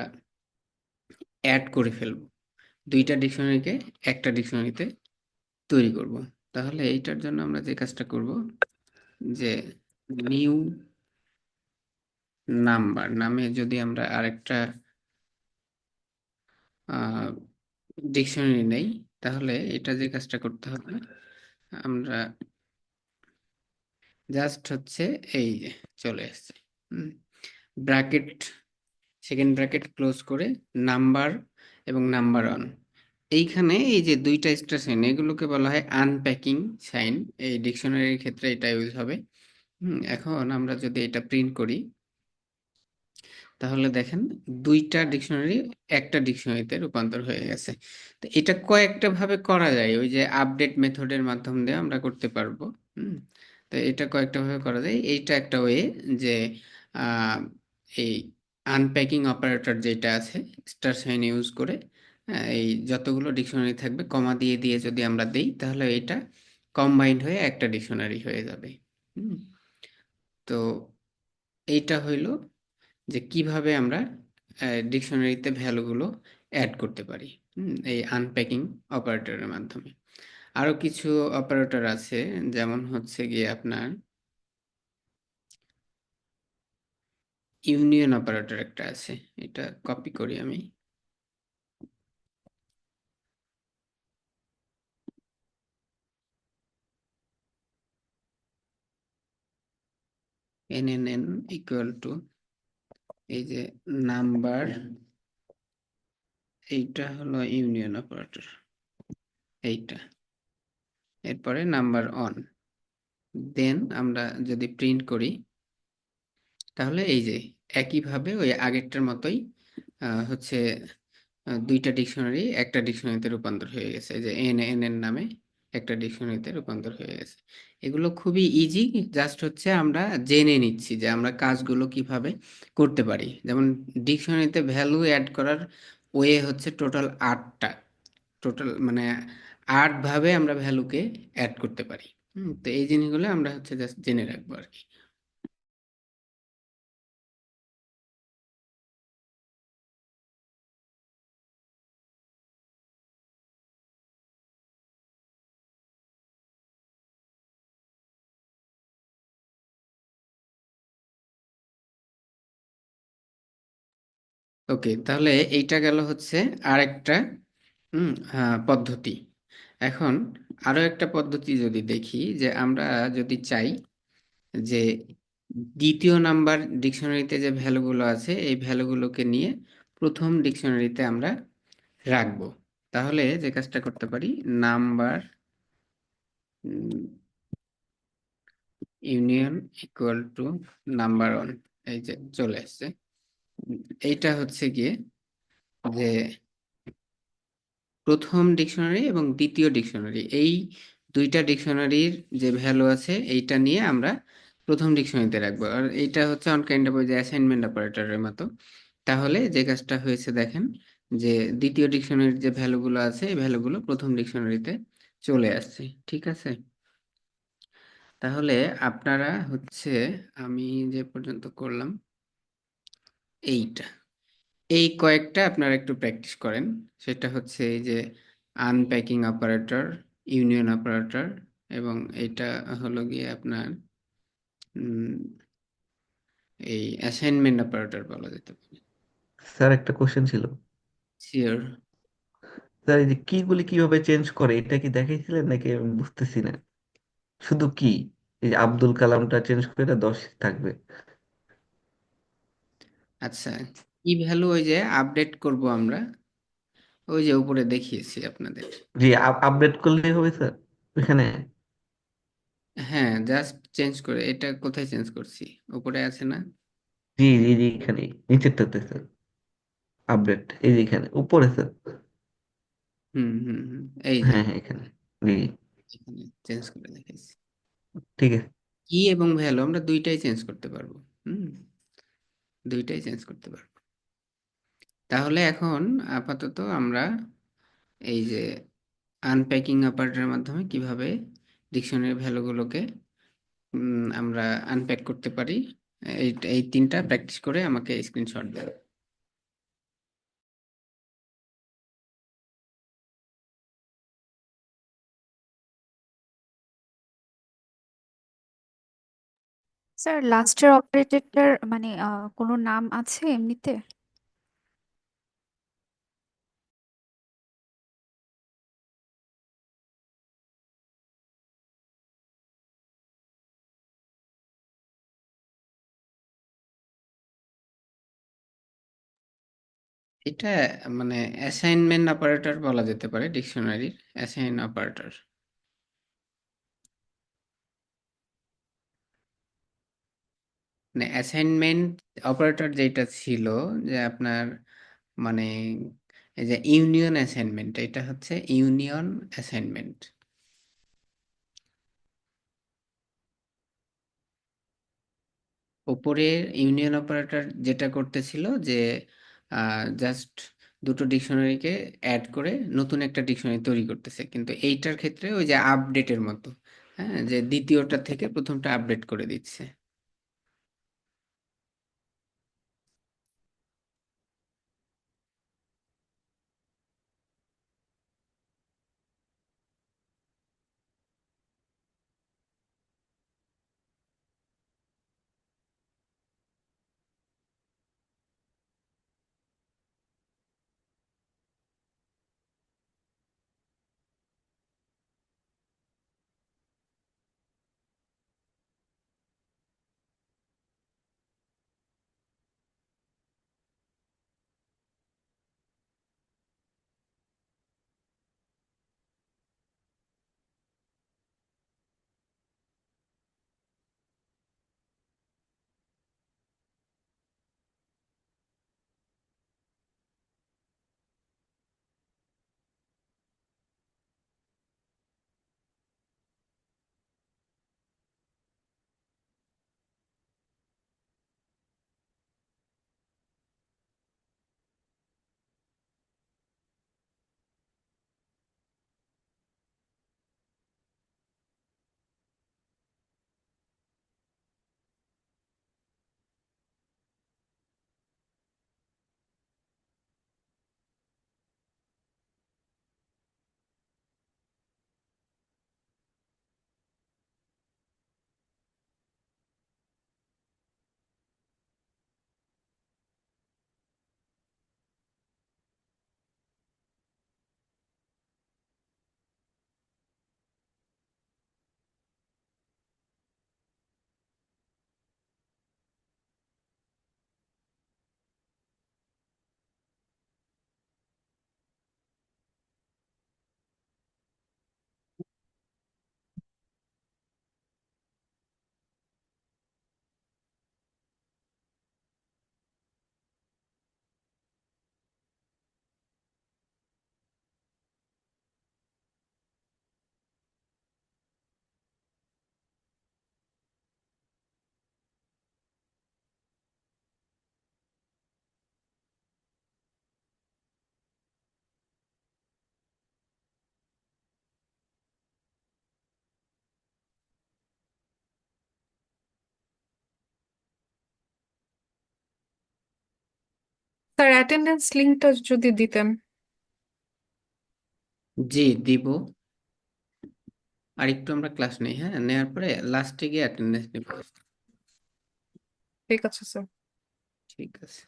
A: অ্যাড করে ফেলবো। দুইটা ডিকশনারিকে একটা ডিকশনারিতে তৈরি করব। তাহলে এইটার জন্য আমরা যে কাজটা করব, যে নিউ নাম্বার নামে যদি আমরা আরেকটা ডিকশনারি নেই, তাহলে এটা যে কাজটা করতে হবে, আমরা জাস্ট হচ্ছে এই যে চলে আসছে, ব্র্যাকেট, সেকেন্ড ব্র্যাকেট ক্লোজ করে নাম্বার এবং নাম্বার অন, এইখানে এই যে দুইটা স্টার সাইন এগুলোকে বলা হয় আনপ্যাকিং সাইন। এই ডিকশনারির ক্ষেত্রে এটা ইউজ হবে। এখন আমরা যদি এটা প্রিন্ট করি তাহলে দেখেন দুইটা ডিকশনারি একটা ডিকশনারিতে রূপান্তর হয়ে গেছে। তো এটা কয়েকটা ভাবে করা যায়, ওই যে আপডেট মেথডের মাধ্যম দিয়ে আমরা করতে পারবো। হুম তো এটা কয়েকটা ভাবে করা যায়, এইটা একটা ওয়ে যে আহ, এই আনপ্যাকিং অপারেটর যেটা আছে স্টার সাইন ইউজ করে এই যতগুলো ডিকশনারি থাকবে কমা দিয়ে দিয়ে যদি আমরা দেই তাহলে এটা কম্বাইন্ড হয়ে একটা ডিকশনারি হয়ে যাবে। হুম তো এইটা হইলো যে কিভাবে আমরা ডিকশনারিতে ভ্যালুগুলো অ্যাড করতে পারি এই আনপ্যাকিং অপারেটরের মাধ্যমে। আরো কিছু অপারেটর আছে, যেমন হচ্ছে গিয়ে আপনার ইউনিয়ন অপারেটর একটা আছে, এটা কপি করি আমি। NNN ইকুয়াল টু এই যে নাম্বার, এইটা হলো ইউনিয়ন অপারেটর, এইটা এরপরে নাম্বার অন, দেন আমরা যদি প্রিন্ট করি তাহলে এই যে একইভাবে ওই আগেরটার মতোই হচ্ছে দুইটা ডিকশনারি একটা ডিকশনারিতে রূপান্তর হয়ে গেছে, এই যে এন এন এর নামে একটা ডিকশনারিতে রূপান্তর হয়ে গেছে। এগুলো খুবই ইজি, জাস্ট হচ্ছে আমরা জেনে নিচ্ছি যে আমরা কাজগুলো কিভাবে করতে পারি। যেমন ডিকশনারিতে ভ্যালু অ্যাড করার ওয়ে হচ্ছে টোটাল 8টা, টোটাল মানে 8 ভাবে আমরা ভ্যালুকে অ্যাড করতে পারি। তো এই জিনিসগুলো আমরা হচ্ছে জাস্ট জেনে রাখবো আর কি। ওকে, তাহলে এইটা গেল হচ্ছে আরেকটা পদ্ধতি। এখন আরো একটা পদ্ধতি যদি দেখি, যে আমরা যদি চাই যে দ্বিতীয় নাম্বার ডিকশনারিতে যে ভ্যালুগুলো আছে এই ভ্যালুগুলোকে নিয়ে প্রথম ডিকশনারিতে আমরা রাখবো, তাহলে যে কাজটা করতে পারি number union equal to number on, এই যে চলে আসছে। এইটা হচ্ছে গিয়ে যে প্রথম ডিকশনারি এবং দ্বিতীয় ডিকশনারি এই দুইটা ডিকশনারির যে ভ্যালু আছে এইটা নিয়ে আমরা প্রথম ডিকশনারিতে রাখবো, আর এইটা হচ্ছে অন কাইন্ড অফ যে অ্যাসাইনমেন্ট অপারেটরের মতো। তাহলে যে কাজটা হয়েছে দেখেন, যে দ্বিতীয় ডিকশনারির যে ভ্যালুগুলো আছে এই ভ্যালুগুলো প্রথম ডিকশনারিতে চলে আসছে। ঠিক আছে, তাহলে আপনারা হচ্ছে আমি যে পর্যন্ত করলাম এইটা, এই কয়েকটা আপনারা একটু প্র্যাকটিস করেন। সেটা হচ্ছে এই যে আনপ্যাকিং অপারেটর, ইউনিয়ন অপারেটর, এবং এটা হলো গিয়ে আপনার উম, এই অ্যাসাইনমেন্ট অপারেটর বলা যেতে পারে।
F: স্যার একটা কোশ্চেন ছিল।
A: শিওর।
F: স্যার এই যে কি গুলি কিভাবে চেঞ্জ করে এটা কি দেখাইছিলেন নাকি? আমি বুঝতেছি না। শুধু কি এই যে আব্দুল কালামটা চেঞ্জ করে 10 থাকবে?
A: আচ্ছা, কি ভ্যালু ওই যে আপডেট করব আমরা, ওই যে উপরে দেখিয়েছি আপনাদের।
F: জি, আপডেট করলেই হবে স্যার ওইখানে?
A: হ্যাঁ, জাস্ট চেঞ্জ করে, এটা কোথায় চেঞ্জ করছি, উপরে আছে না?
F: জি জি জি, এখানে নিচেরটাতে স্যার। আপডেট এই যে এখানে উপরে স্যার।
A: হুম, এই যে
F: হ্যাঁ হ্যাঁ, এখানে। জি।
A: এখানে চেঞ্জ করে দেখাইছি।
F: ঠিক আছে।
A: কি এবং ভ্যালু আমরা দুইটাই চেঞ্জ করতে পারবো। হুম দুইটাই চেঞ্জ করতে পারবো। তাহলে এখন আপাতত আমরা এই যে আনপ্যাকিং অপারেটরের মাধ্যমে কিভাবে ডিকশনারি ভ্যালুগুলোকে আমরা আনপ্যাক করতে পারি, এই এই তিনটা প্র্যাকটিস করে আমাকে স্ক্রিনশট দেন।
B: স্যার লাস্টের অপারেটরটার মানে কোনো নাম আছে এমনিতে?
A: এটা মানে অ্যাসাইনমেন্ট অপারেটর বলা যেতে পারে, ডিকশনারির অ্যাসাইন অপারেটর। মানে অ্যাসাইনমেন্ট অপারেটর যেটা ছিল, যে আপনার মানে এই যে ইউনিয়ন অ্যাসাইনমেন্ট, এটা হচ্ছে ইউনিয়ন অ্যাসাইনমেন্ট। ওপরের ইউনিয়ন অপারেটর যেটা করতেছিল যে জাস্ট দুটো ডিকশনারিকে অ্যাড করে নতুন একটা ডিকশনারি তৈরি করতেছে, কিন্তু এইটার ক্ষেত্রে ওই যে আপডেটের মতো, হ্যাঁ, যে দ্বিতীয়টা থেকে প্রথমটা আপডেট করে দিচ্ছে।
G: স্যার অ্যাটেন্ডেন্স লিঙ্কটা যদি দিতেন।
A: জি, দিব। আর একটু আমরা ক্লাস নেই, হ্যাঁ, নেওয়ার পরে লাস্টে গিয়ে অ্যাটেন্ডেন্স নিব।
G: ঠিক আছে স্যার।
A: ঠিক আছে।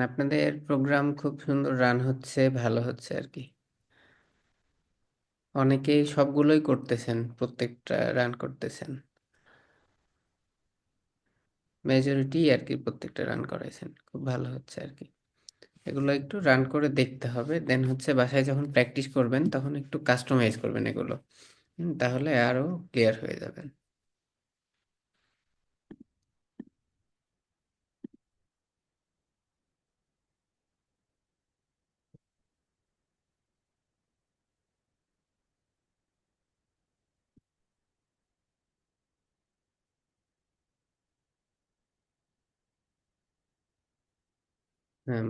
A: আপনাদের প্রোগ্রাম খুব সুন্দর রান হচ্ছে, ভালো হচ্ছে আর কি। অনেকেই সবগুলোই করতেছেন, প্রত্যেকটা রান করতেছেন। মেজরিটি আর কি প্রত্যেকটা রান করাইছেন, খুব ভালো হচ্ছে আর কি। এগুলো একটু রান করে দেখতে হবে, দেন হচ্ছে বাসায় যখন প্র্যাকটিস করবেন তখন একটু কাস্টমাইজ করবেন এগুলো। তাহলে আরো ক্লিয়ার হয়ে যাবেন। হ্যাঁ,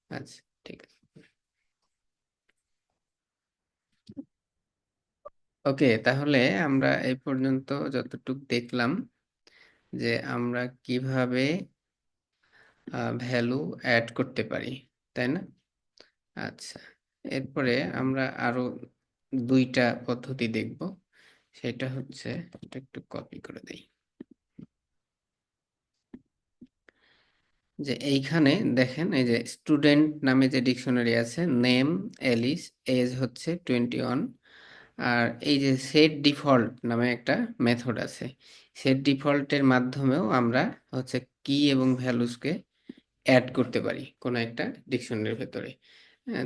A: আচ্ছা, ঠিক আছে। ওকে, তাহলে আমরা এই পর্যন্ত যতটুকু দেখলাম যে আমরা কিভাবে ভ্যালু অ্যাড করতে পারি, তাই না? আচ্ছা, এরপরে আমরা আরো দুইটা পদ্ধতি দেখব। সেটা হচ্ছে, এটা একটু কপি করে দেই, যে এইখানে দেখেন এই যে স্টুডেন্ট নামে যে ডিকশনারি আছে, নেম এলিস, এজ হচ্ছে 21, আর এই যে সেট ডিফল্ট নামে একটা মেথড আছে। সেট ডিফল্টের মাধ্যমেও আমরা হচ্ছে কি এবং ভ্যালুসকে অ্যাড করতে পারি কোনো একটা ডিকশনারির ভেতরে।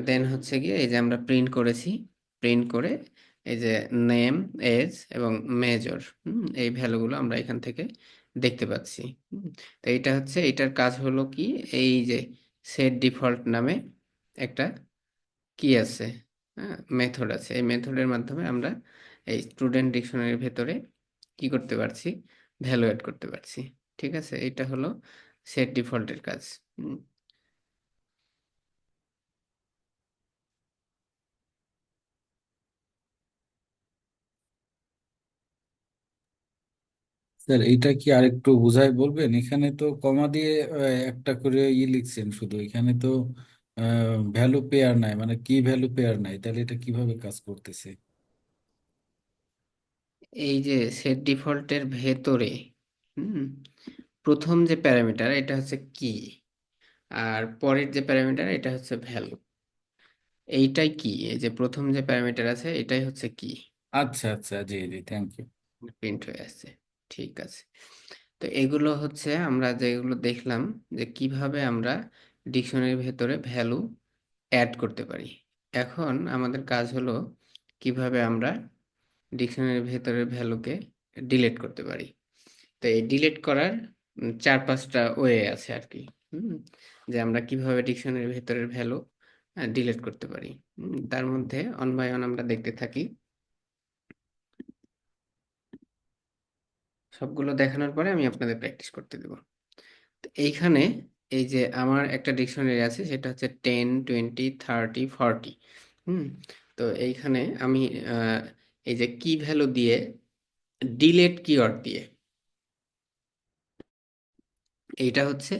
A: দেন হচ্ছে গিয়ে এই যে আমরা প্রিন্ট করেছি, প্রিন্ট করে এই যে নেম, এজ এবং মেজর, এই ভ্যালুগুলো আমরা এখান থেকে দেখতে পাচ্ছি। তো এইটা হচ্ছে, এটার কাজ হলো কি, এই যে সেট ডিফল্ট নামে একটা কি আছে, হ্যাঁ, মেথড আছে। এই মেথডের মাধ্যমে আমরা এই স্টুডেন্ট ডিকশনারির ভেতরে কি করতে পারছি, ভ্যালু অ্যাড করতে পারছি। ঠিক আছে, এটা হলো সেট ডিফল্টের কাজ। হুম,
D: স্যার এইটা কি আরেকটু বুঝাই বলবেন? এখানে তো কমা দিয়ে একটা করে লিখছেন, শুধু এখানে তো ভ্যালু পেয়ার নাই, মানে কি ভ্যালু পেয়ার নাই, তাহলে এটা কিভাবে কাজ করতেছে?
A: এই যে সেট ডিফল্টের ভেতরে হুম প্রথম যে প্যারামিটার এটা হচ্ছে কি, আর পরের যে প্যারামিটার এটা হচ্ছে ভ্যালু। এইটাই কি, এই যে প্রথম যে প্যারামিটার আছে এটাই হচ্ছে কি,
D: আচ্ছা আচ্ছা, জি জি, থ্যাংক ইউ।
A: প্রিন্ট হয়ে আসছে। ঠিক আছে, তো এগুলো হচ্ছে আমরা যেগুলো দেখলাম যে কিভাবে আমরা ডিকশনারির ভেতরে ভ্যালু অ্যাড করতে পারি। এখন আমাদের কাজ হলো কিভাবে আমরা ডিকশনারির ভেতরের ভ্যালুকে ডিলিট করতে পারি। তো এই ডিলিট করার 4-5টা ওয়ে আছে আর কি। হুম, যে আমরা কিভাবে ডিকশনারির ভেতরের ভ্যালু ডিলিট করতে পারি। তার মধ্যে অন বাই অন আমরা দেখতে থাকি। সবগুলো দেখানোর পরে আমি আপনাদের প্র্যাকটিস করতে দেব। তো এইখানে এই যে আমার একটা ডিকশনারি আছে, সেটা হচ্ছে 10, 20, 30, 40। হুম, তো এইখানে আমি আহ, এই যে কি ভ্যালু দিয়ে, ডিলেট কিওয়ার্ড দিয়ে, এইটা হচ্ছে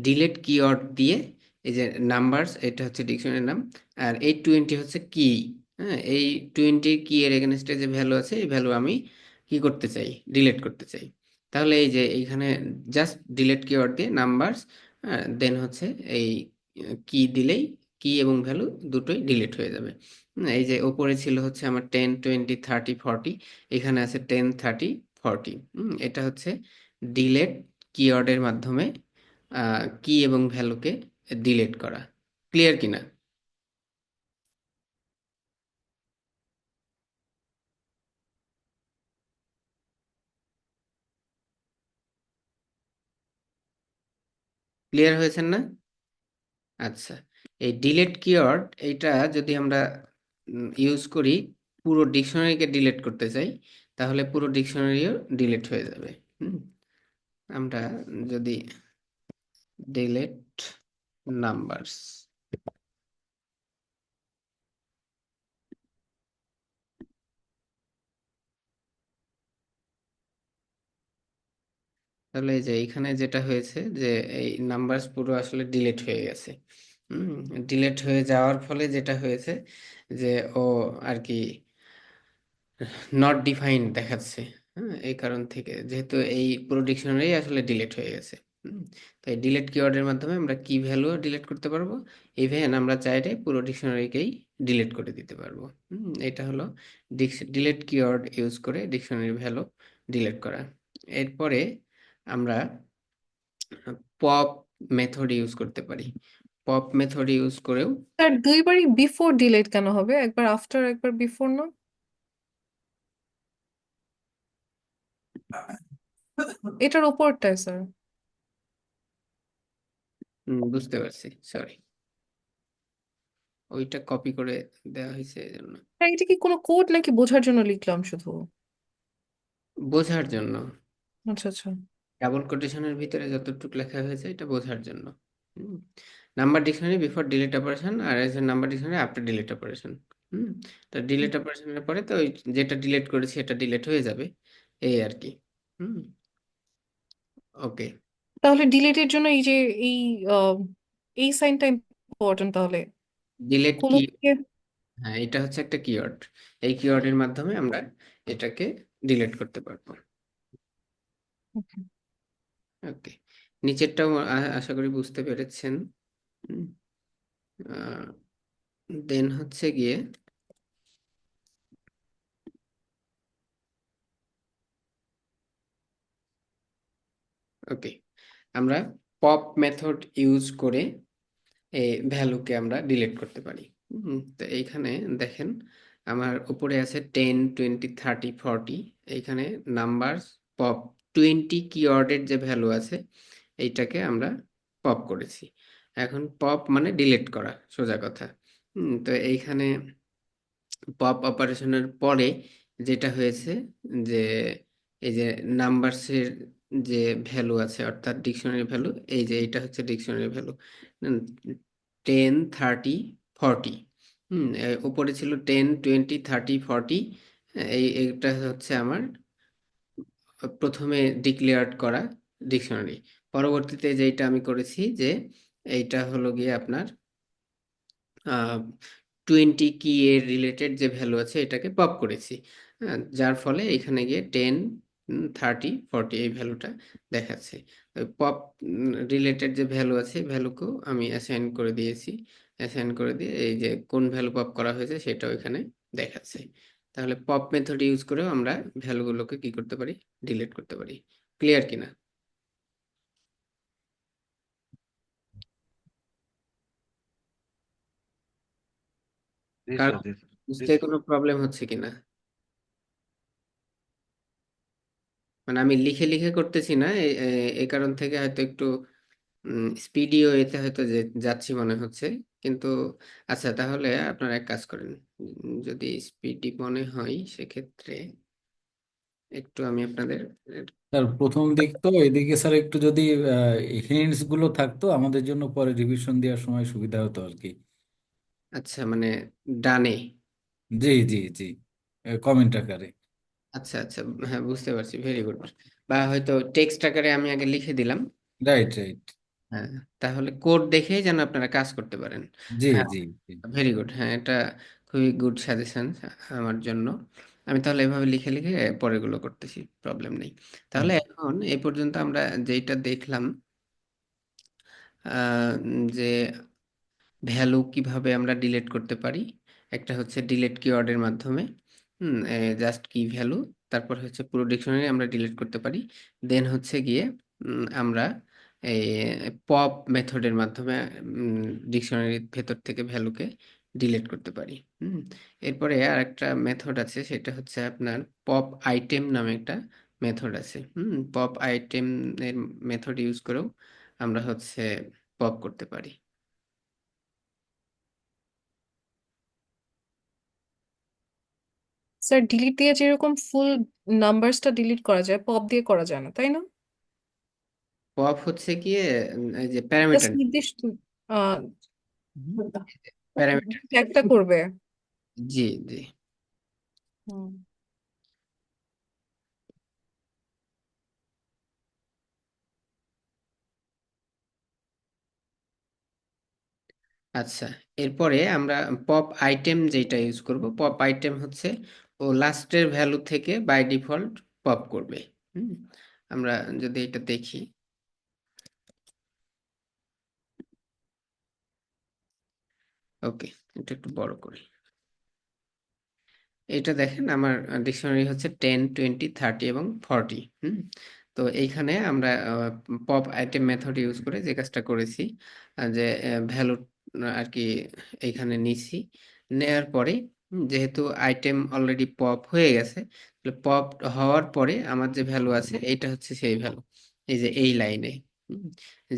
A: ডিলেট কিওয়ার্ড দিয়ে, এই যে নাম্বারস, এটা হচ্ছে ডিকশনারির নাম, আর এই 20 হচ্ছে কি। হ্যাঁ, এই 20 কি এর এগেনস্টে যে ভ্যালু আছে, এই ভ্যালু আমি কি করতে চাই, ডিলিট করতে চাই। তাহলে এই যে এইখানে জাস্ট ডিলেট কিওয়ার্ড দিয়ে নাম্বারস, দেন হচ্ছে এই কি দিলেই কি এবং ভ্যালু দুটোই ডিলিট হয়ে যাবে। এই যে ওপরে ছিল হচ্ছে আমার 10, 20, 30, 40, এখানে আছে 10, 30, 40। এটা হচ্ছে ডিলেট কিওয়ার্ডের মাধ্যমে কি এবং ভ্যালুকে ডিলিট করা। ক্লিয়ার কিনা? ক্লিয়ার হয়েছেন না? আচ্ছা, এই ডিলিট কিওয়ার্ড এইটা যদি আমরা ইউজ করি, পুরো ডিকশনারিকে ডিলিট করতে চাই, তাহলে পুরো ডিকশনারিও ডিলিট হয়ে যাবে। হুম, আমরা যদি ডিলেট নাম্বারস। তাহলে এই যে এখানে যেটা হয়েছে যে এই নাম্বারস পুরো আসলে ডিলিট হয়ে গেছে। ডিলিট হয়ে যাওয়ার ফলে যেটা হয়েছে যে ও আর কি নট ডিফাইন্ড দেখাচ্ছে। হ্যাঁ, এই কারণ থেকে যেহেতু এই পুরো ডিকশনারি আসলে ডিলিট হয়ে গেছে। তাই ডিলিট কিওয়ার্ডের মাধ্যমে আমরা কি ভ্যালু ডিলিট করতে পারবো, ইভেন আমরা চাইলে পুরো ডিকশনারিকেই ডিলিট করে দিতে পারবো। এটা হলো ডিলিট কিওয়ার্ড ইউজ করে ডিকশনারি ভ্যালু ডিলিট করা। এরপরে আমরা পপ মেথড ইউজ করতে পারি। পপ মেথড ইউজ করেও
G: স্যার দুইবারই বিফোর ডিলেট কেন হবে, একবার আফটার একবার বিফোর না? এটার উপরটায় স্যার।
A: বুঝতে পারছি, সরি, ওইটা কপি করে দেওয়া হয়েছে এজন্য।
G: স্যার এটা কি কোনো কোড নাকি বোঝার জন্য লিখলাম শুধু?
A: বোঝার জন্য,
G: আচ্ছা আচ্ছা।
A: ডাবল কোটেশনের ভিতরে যতটুকু লেখা হয়েছে এটা বোঝার জন্য। Number dictionary before delete operation আর as a number dictionary after delete operation. হুম তো ডিলিট অপারেশনের পরে তো ওই যেটা ডিলিট করেছি এটা ডিলিট হয়ে যাবে, এই আর কি। হুম ওকে।
G: তাহলে ডিলেটের জন্য এই যে এই আহ, এই সাইনটা ইম্পর্টেন্ট তাহলে।
A: ডিলিট
G: কোনো
A: কি, হ্যাঁ এটা হচ্ছে একটা কিওয়ার্ড, এই কিওয়ার্ডের মাধ্যমে আমরা এটাকে ডিলিট করতে পারবো। ওকে, নিচেরটাও আশা করি বুঝতে পেরেছেন। দেন হচ্ছে গিয়ে ওকে, আমরা পপ মেথড ইউজ করে এই ভ্যালুকে আমরা ডিলিট করতে পারি। তো এইখানে দেখেন আমার উপরে আছে 10 20 30 40, এইখানে নাম্বার পপ 20 কিওয়ার্ডের যে ভ্যালু আছে এইটাকে আমরা পপ করেছি। এখন পপ মানে ডিলিট করা, সোজা কথা। তো এইখানে পপ অপারেশনের পরে যেটা হয়েছে যে এই যে নাম্বারসের যে ভ্যালু আছে অর্থাৎ ডিকশনারি ভ্যালু, এই যে এটা হচ্ছে ডিকশনারি ভ্যালু 10 30 40। উপরে ছিল 10 20 30 40, এইটা হচ্ছে আমার প্রথমে ডিক্লেয়ার্ড করা ডিকশনারি। পরবর্তীতে যেটা আমি করেছি যে এইটা হলো গিয়ে আপনার 20 কি এর রিলেটেড যে ভ্যালু আছে এটাকে পপ করেছি। যার ফলে এখানে গিয়ে 10 30 40 এই ভ্যালুটা দেখাচ্ছে। পপ রিলেটেড যে ভ্যালু আছে ভ্যালুকেও আমি অ্যাসাইন করে দিয়েছি, অ্যাসাইন করে দিয়ে এই যে কোন ভ্যালু পপ করা হয়েছে সেটাও এখানে দেখাচ্ছে। তাহলে পপ মেথড ইউজ করেও আমরা ভ্যালুগুলোকে কি করতে পারি, ডিলিট করতে পারি। ক্লিয়ার কিনা?
C: জি
A: কারণ
C: স্যার, জি স্যার, জি
A: বুঝতে
C: স্যার।
A: কোনো প্রবলেম হচ্ছে কিনা? মানে আমি লিখে লিখে করতেছি না, এই কারণ থেকে হয়তো একটু স্পিডিও এতে হয়তো যাচ্ছি মনে হচ্ছে, কিন্তু আচ্ছা তাহলে আপনারা এক কাজ করেন, যদি স্পিডি মনে হয় সেক্ষেত্রে একটু আমি আপনাদের
D: স্যার প্রথম দিক তো এদিকে স্যার একটু যদি হিন্টস গুলো থাকতো আমাদের জন্য পরে রিভিশন দেওয়ার সময় সুবিধা হতো আর কি।
A: আচ্ছা মানে ডানে,
D: জি জি জি, কমেন্ট আকারে।
A: আচ্ছা আচ্ছা, হ্যাঁ বুঝতে পারছি, ভেরি গুড। বা হয়তো টেক্সট আকারে আমি আগে লিখে দিলাম।
D: Right right.
A: হ্যাঁ, তাহলে কোড দেখেই যেন আপনারা কাজ করতে পারেন।
D: জি
A: হ্যাঁ,
D: জি জি।
A: ভেরি গুড, হ্যাঁ এটা খুবই গুড সাজেশন আমার জন্য। আমি তাহলে এভাবে লিখে লিখে পরেরগুলো করতেছি, প্রবলেম নেই। তাহলে এখন এই পর্যন্ত আমরা যেটা দেখলাম যে ভ্যালু কিভাবে আমরা ডিলিট করতে পারি। একটা হচ্ছে ডিলিট কিওয়ার্ডের মাধ্যমে, জাস্ট কি ভ্যালু, তারপর হচ্ছে পুরো ডিকশনারি আমরা ডিলিট করতে পারি। দেন হচ্ছে গিয়ে আমরা এই পপ মেথডের মাধ্যমে ডিকশনারির ভেতর থেকে ভ্যালুকে ডিলিট করতে পারি। এরপরে আরেকটা মেথড আছে, সেটা হচ্ছে আপনার পপ আইটেম নামে একটা মেথড আছে। পপ আইটেম এর মেথড ইউজ করেও আমরা হচ্ছে পপ করতে পারি।
G: স্যার ডিলিট দিয়ে যেরকম ফুল নাম্বারসটা ডিলিট করা যায়, পপ দিয়ে করা যায় না তাই না?
A: পপ হচ্ছে গিয়ে এই যে
G: জাস্ট
A: প্যারামিটার
G: নির্দিষ্ট আহ
A: প্যারামিটার
G: একটা করবে।
A: জি জি।
G: হুম।
A: আচ্ছা, এরপরে আমরা পপ আইটেম যেটা ইউজ করব, পপ আইটেম হচ্ছে ও লাস্টের ভ্যালু থেকে বাই ডিফল্ট পপ করবে। হুম, আমরা যদি এটা দেখি, ওকে, এটা একটু বড় করি। এটা দেখেন আমার ডিকশনারি হচ্ছে 10, 20, 30 এবং 40। তো এইখানে আমরা পপ আইটেম মেথড ইউজ করে যে কাজটা করেছি, যে ভ্যালু আর কি এইখানে নিছি, নেয়ার পরে যেহেতু আইটেম অলরেডি পপ হয়ে গেছে, পপ হওয়ার পরে আমার যে ভ্যালু আছে এইটা হচ্ছে সেই ভ্যালু, এই যে এই লাইনে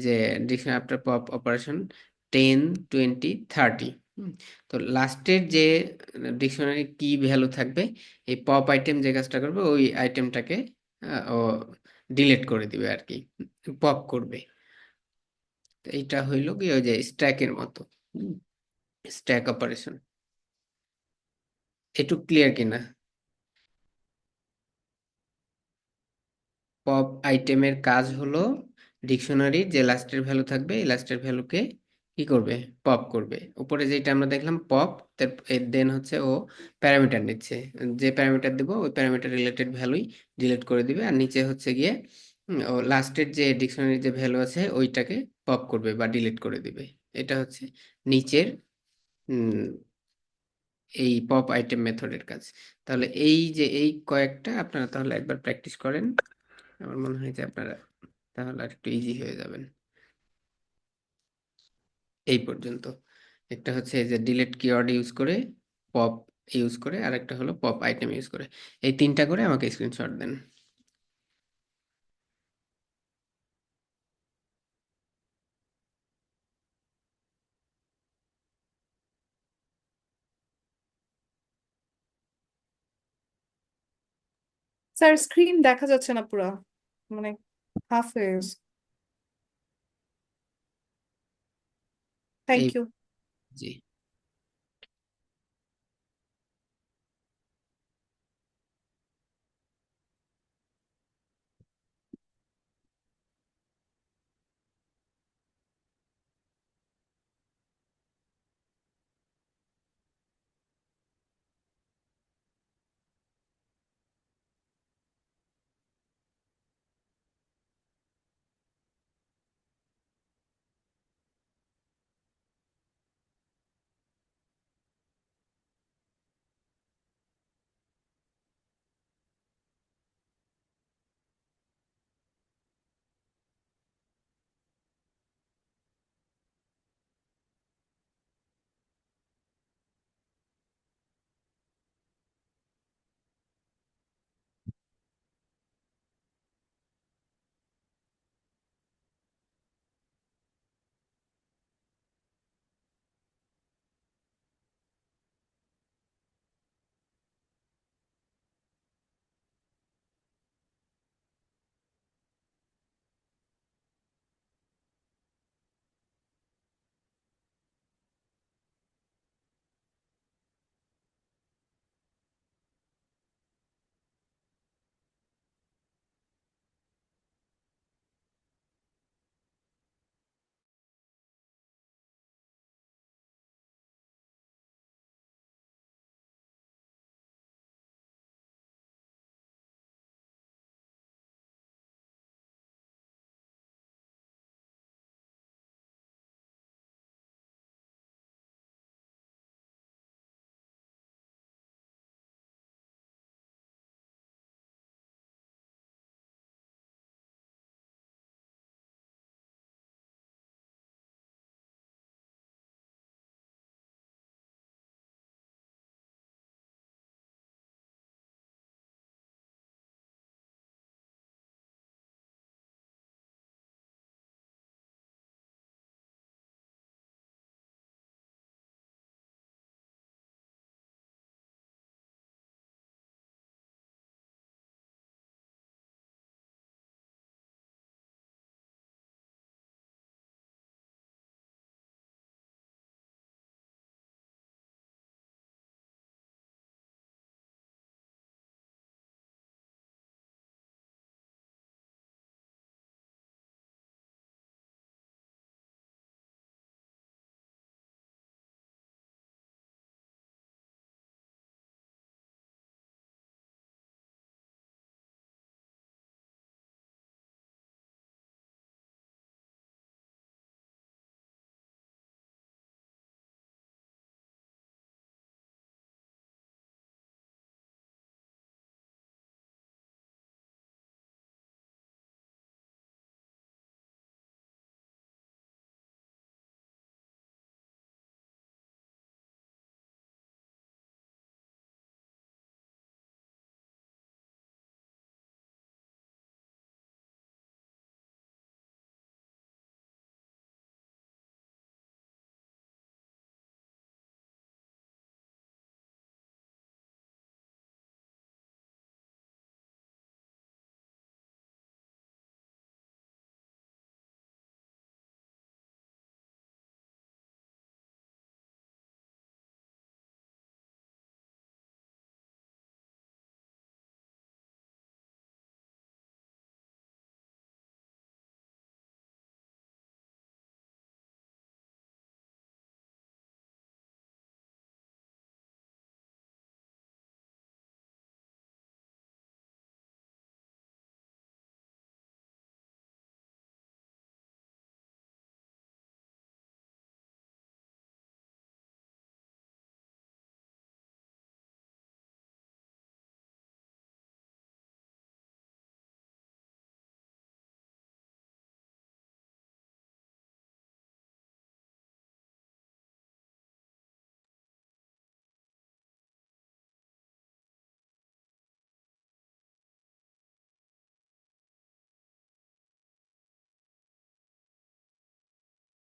A: যে ডিকশনারি আফটার পপ অপারেশন 10, 20, 30। তো লাস্টের যে ডিকশনারি কি ভ্যালু থাকবে, এই পপ আইটেম যে কাজটা করবে ওই আইটেমটাকে ও ডিলিট করে দিবে আর কি, পপ করবে। তো এইটা হইল কি ওই যে স্ট্যাকের মতো, স্ট্যাক অপারেশন। একটু ক্লিয়ার কিনা? পপ আইটেমের কাজ হলো ডিকশনারির যে লাস্টের ভ্যালু থাকবে এই লাস্টের ভ্যালুকে কি করবে, পপ করবে। উপরে যেটা আমরা দেখলাম পপ, দেন হচ্ছে ও প্যারামিটার নিচ্ছে, যে প্যারামিটার দেবো ওই প্যারামিটার রিলেটেড ভ্যালুই ডিলিট করে দিবে, আর নিচে হচ্ছে গিয়ে ও লাস্টের যে ডিকশনারির যে ভ্যালু আছে ওইটাকে পপ করবে বা ডিলিট করে দিবে। এটা হচ্ছে নিচের উম, এই পপ আইটেম মেথডের কাজ। তাহলে এই যে এই কয়েকটা আপনারা তাহলে একবার প্র্যাকটিস করেন, আমার মনে হয় যে আপনারা তাহলে আর একটু ইজি হয়ে যাবেন। এই পর্যন্ত একটা হচ্ছে এই যে ডিলিট কিওয়ার্ড ইউজ করে, পপ ইউজ করে, আর একটা হলো পপ আইটেম ইউজ করে। এই তিনটা করে আমাকে স্ক্রিনশট দেন।
G: স্যার স্ক্রিন দেখা যাচ্ছে না পুরা, মানে হাফ হয়ে গেছে। থ্যাংক
A: এই
G: ইউ।
A: জি।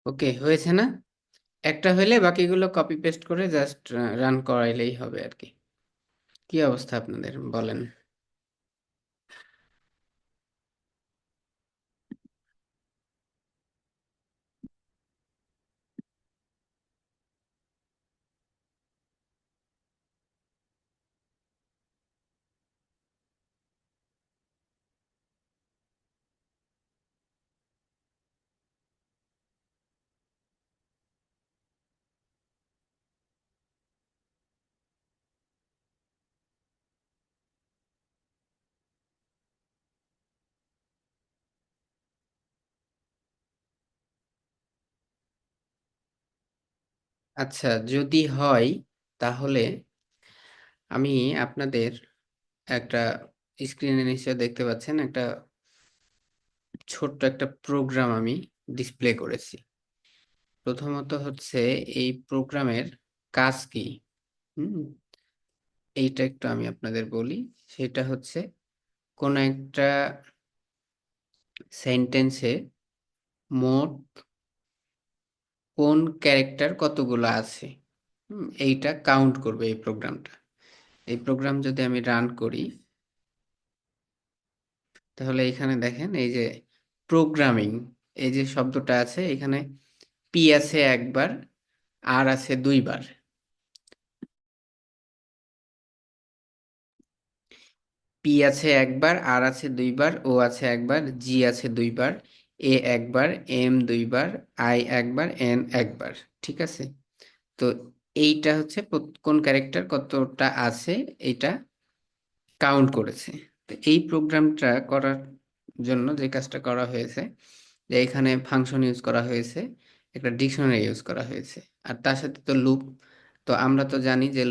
A: ওকে, হয়েছে না? একটা হইলে বাকিগুলো কপি পেস্ট করে জাস্ট রান করাইলেই হবে আর কি। কি অবস্থা আপনাদের বলেন? আচ্ছা, যদি হয় তাহলে আমি আপনাদের একটা স্ক্রিনে নিশ্চয় দেখতে পাচ্ছেন একটা ছোট্ট একটা প্রোগ্রাম আমি ডিসপ্লে করেছি। প্রথমত হচ্ছে এই প্রোগ্রামের কাজ কি? হুম, এইটা একটু আমি আপনাদের বলি। সেটা হচ্ছে কোন একটা সেন্টেন্সে মোট কোন ক্যারেক্টার কতগুলো আছে, এইটা কাউন্ট করবে এই প্রোগ্রামটা। এই প্রোগ্রাম যদি আমি রান করি তাহলে এখানে দেখেন এই যে প্রোগ্রামিং, এই যে শব্দটা আছে এখানে পি আছে একবার, আর আছে দুইবার। পি আছে একবার, আর আছে দুইবার, ও আছে একবার, জি আছে দুইবার, এ একবার, এম দুইবার, আই একবার, এন একবার। ঠিক আছে? তো এইটা হচ্ছে কোন ক্যারেক্টার কতটা আছে এইটা কাউন্ট করেছে। তো এই প্রোগ্রামটা করার জন্য যে কাজটা করা হয়েছে, যে এখানে ফাংশন ইউজ করা হয়েছে, একটা ডিকশনারি ইউজ করা হয়েছে, আর তার সাথে তো লুপ। তো আমরা তো জানি যে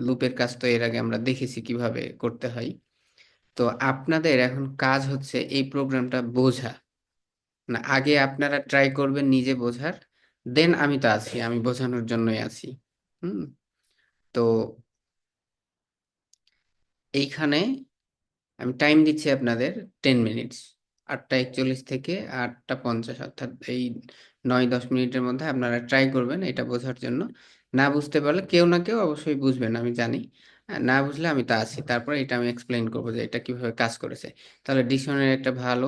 A: লুপের কাজ তো এর আগে আমরা দেখেছি কিভাবে করতে হয়। তো আপনাদের এখন কাজ হচ্ছে এই প্রোগ্রামটা বোঝা। না, আগে আপনারা ট্রাই করবেন নিজে বোঝার, দেন আমি তো আছি, আমি বোঝানোর জন্যই আছি। হুম। তো এইখানে আমি টাইম দিচ্ছি আপনাদের 10 মিনিটস। 8টা 41 থেকে 8টা 50, অর্থাৎ এই 9-10 মিনিটের মধ্যে আপনারা ট্রাই করবেন এটা বোঝার জন্য। না বুঝতে পারলে কেউ না কেউ অবশ্যই বুঝবেন, আমি জানি। না বুঝলে আমি তা আছি, তারপরে এটা আমি এক্সপ্লেইন করবো যে এটা কিভাবে কাজ করেছে। তাহলে ডিকশনারি একটা ভালো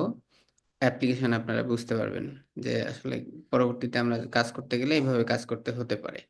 A: অ্যাপ্লিকেশন আপনারা বুঝতে পারবেন যে আসলে পরবর্তীতে আমরা কাজ করতে গেলে এইভাবে কাজ করতে হতে পারে।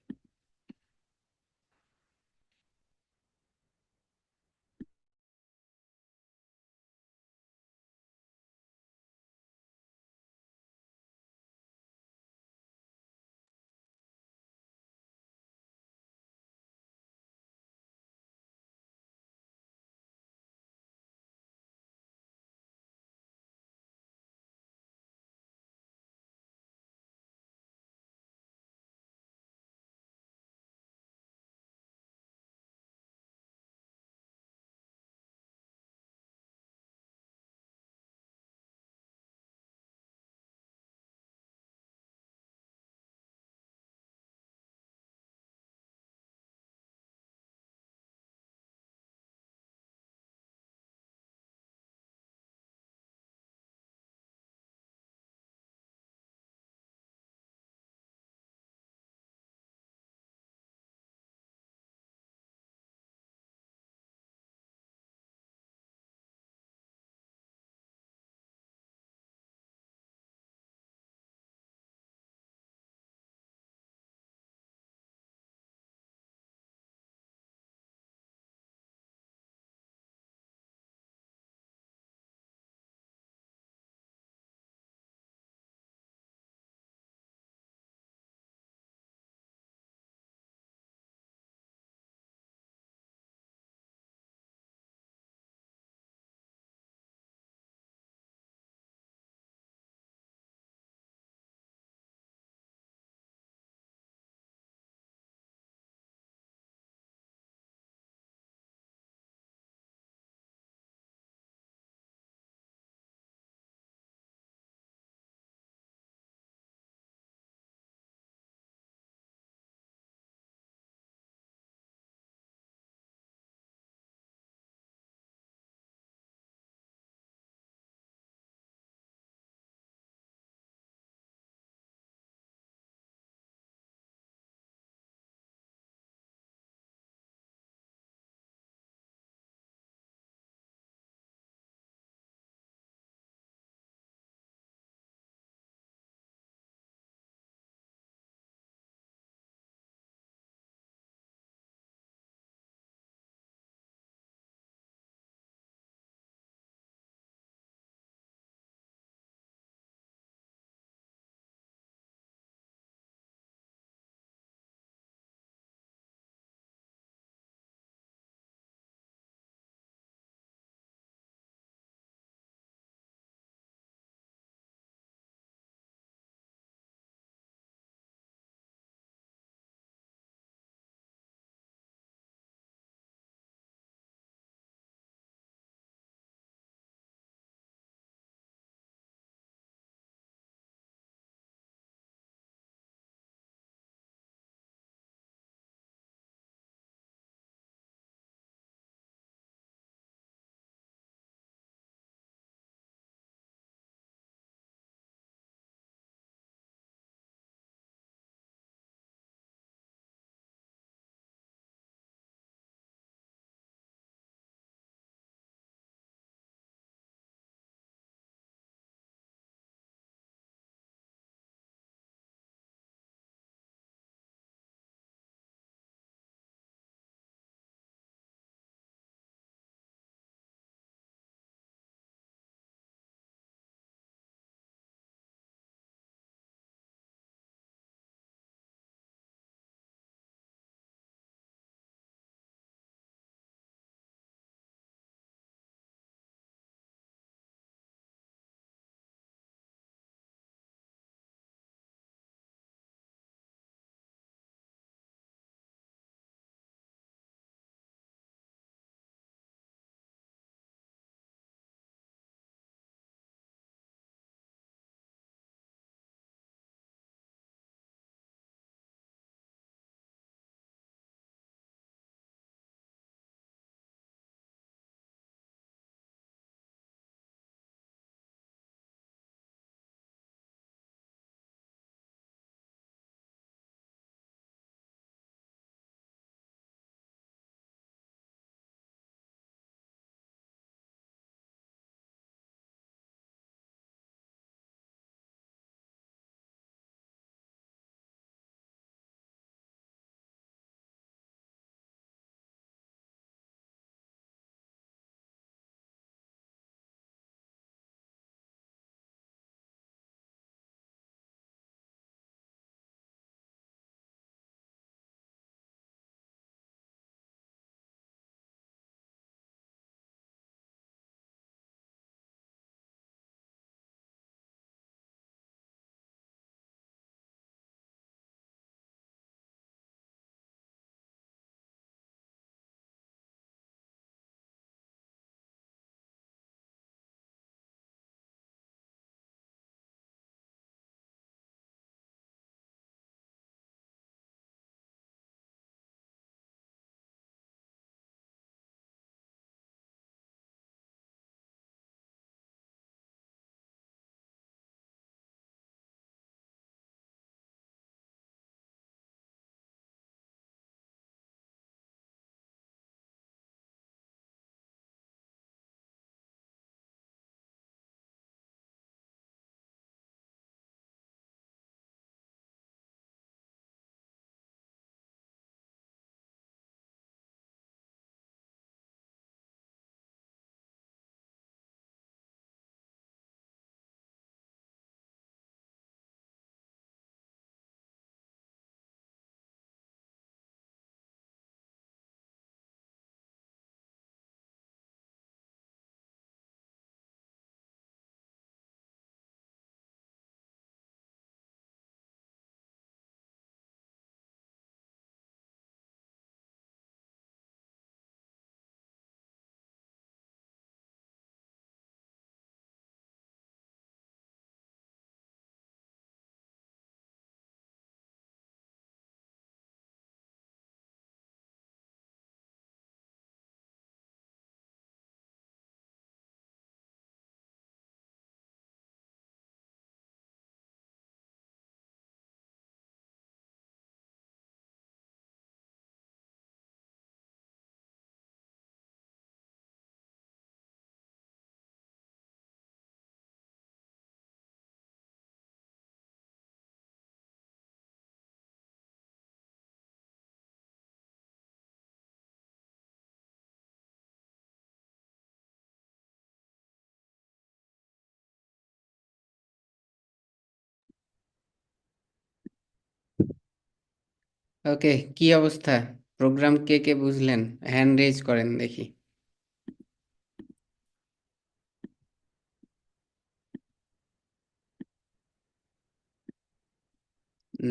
A: ওকে, কি অবস্থা? প্রোগ্রাম কে কে বুঝলেন? হ্যান্ড রেজ করেন দেখি।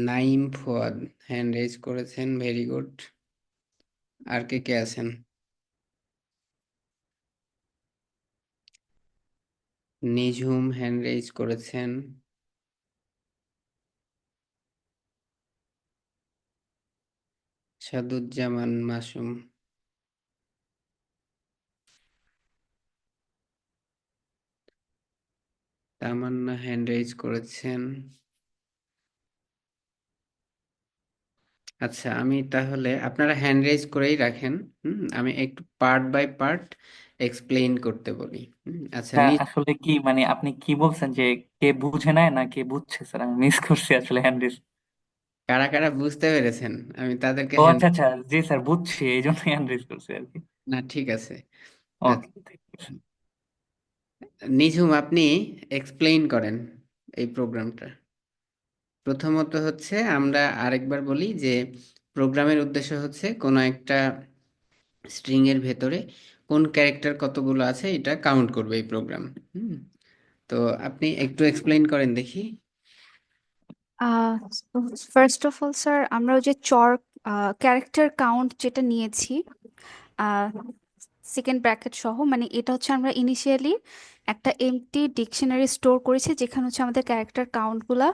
A: নাইম ফুয়াদ হ্যান্ড রেজ করেছেন, ভেরি গুড। আর কে কে আছেন? নিঝুম হ্যান্ড রেজ করেছেন। সাদুজ্জামান মাসুম। তামান্না হ্যান্ড রেজ করেছেন। আচ্ছা, আমি তাহলে আপনারা হ্যান্ড রেজ করেই রাখেন। আমি একটু পার্ট বাই পার্ট এক্সপ্লেইন করতে বলি। আচ্ছা,
E: হ্যাঁ, আসলে কি মানে আপনি কি বলছেন যে কে বুঝে নাই না কে বুঝছে? স্যার আমি মিস করছি আসলে হ্যান্ড রেজ।
A: কারা কারা বুঝতে পেরেছেন আমি তাদেরকে
E: ও
A: হ্যান্ড,
E: আচ্ছা আচ্ছা, জি স্যার বুঝছি, এই জন্য হ্যান্ড রেজ করছি আর কি।
A: না ঠিক আছে।
E: ওকে,
A: আচ্ছা,
E: ঠিক আছে।
A: নিঝুম আপনি এক্সপ্লেইন করেন এই প্রোগ্রামটা। প্রথমত হচ্ছে আমরা আরেকবার বলি যে প্রোগ্রামের উদ্দেশ্য হচ্ছে কোনো একটা স্ট্রিং এর ভেতরে কোন ক্যারেক্টার কতগুলো আছে এটা কাউন্ট করবে এই প্রোগ্রাম। হুম তো আপনি একটু এক্সপ্লেইন করেন দেখি।
B: ফার্স্ট অফ অল স্যার আমরা ওই যে চর ক্যারেক্টার কাউন্ট যেটা নিয়েছি সেকেন্ড ব্র্যাকেট সহ, মানে এটা হচ্ছে আমরা ইনিশিয়ালি একটা এমটি ডিকশনারি স্টোর করেছি যেখানে হচ্ছে আমাদের ক্যারেক্টার কাউন্টগুলা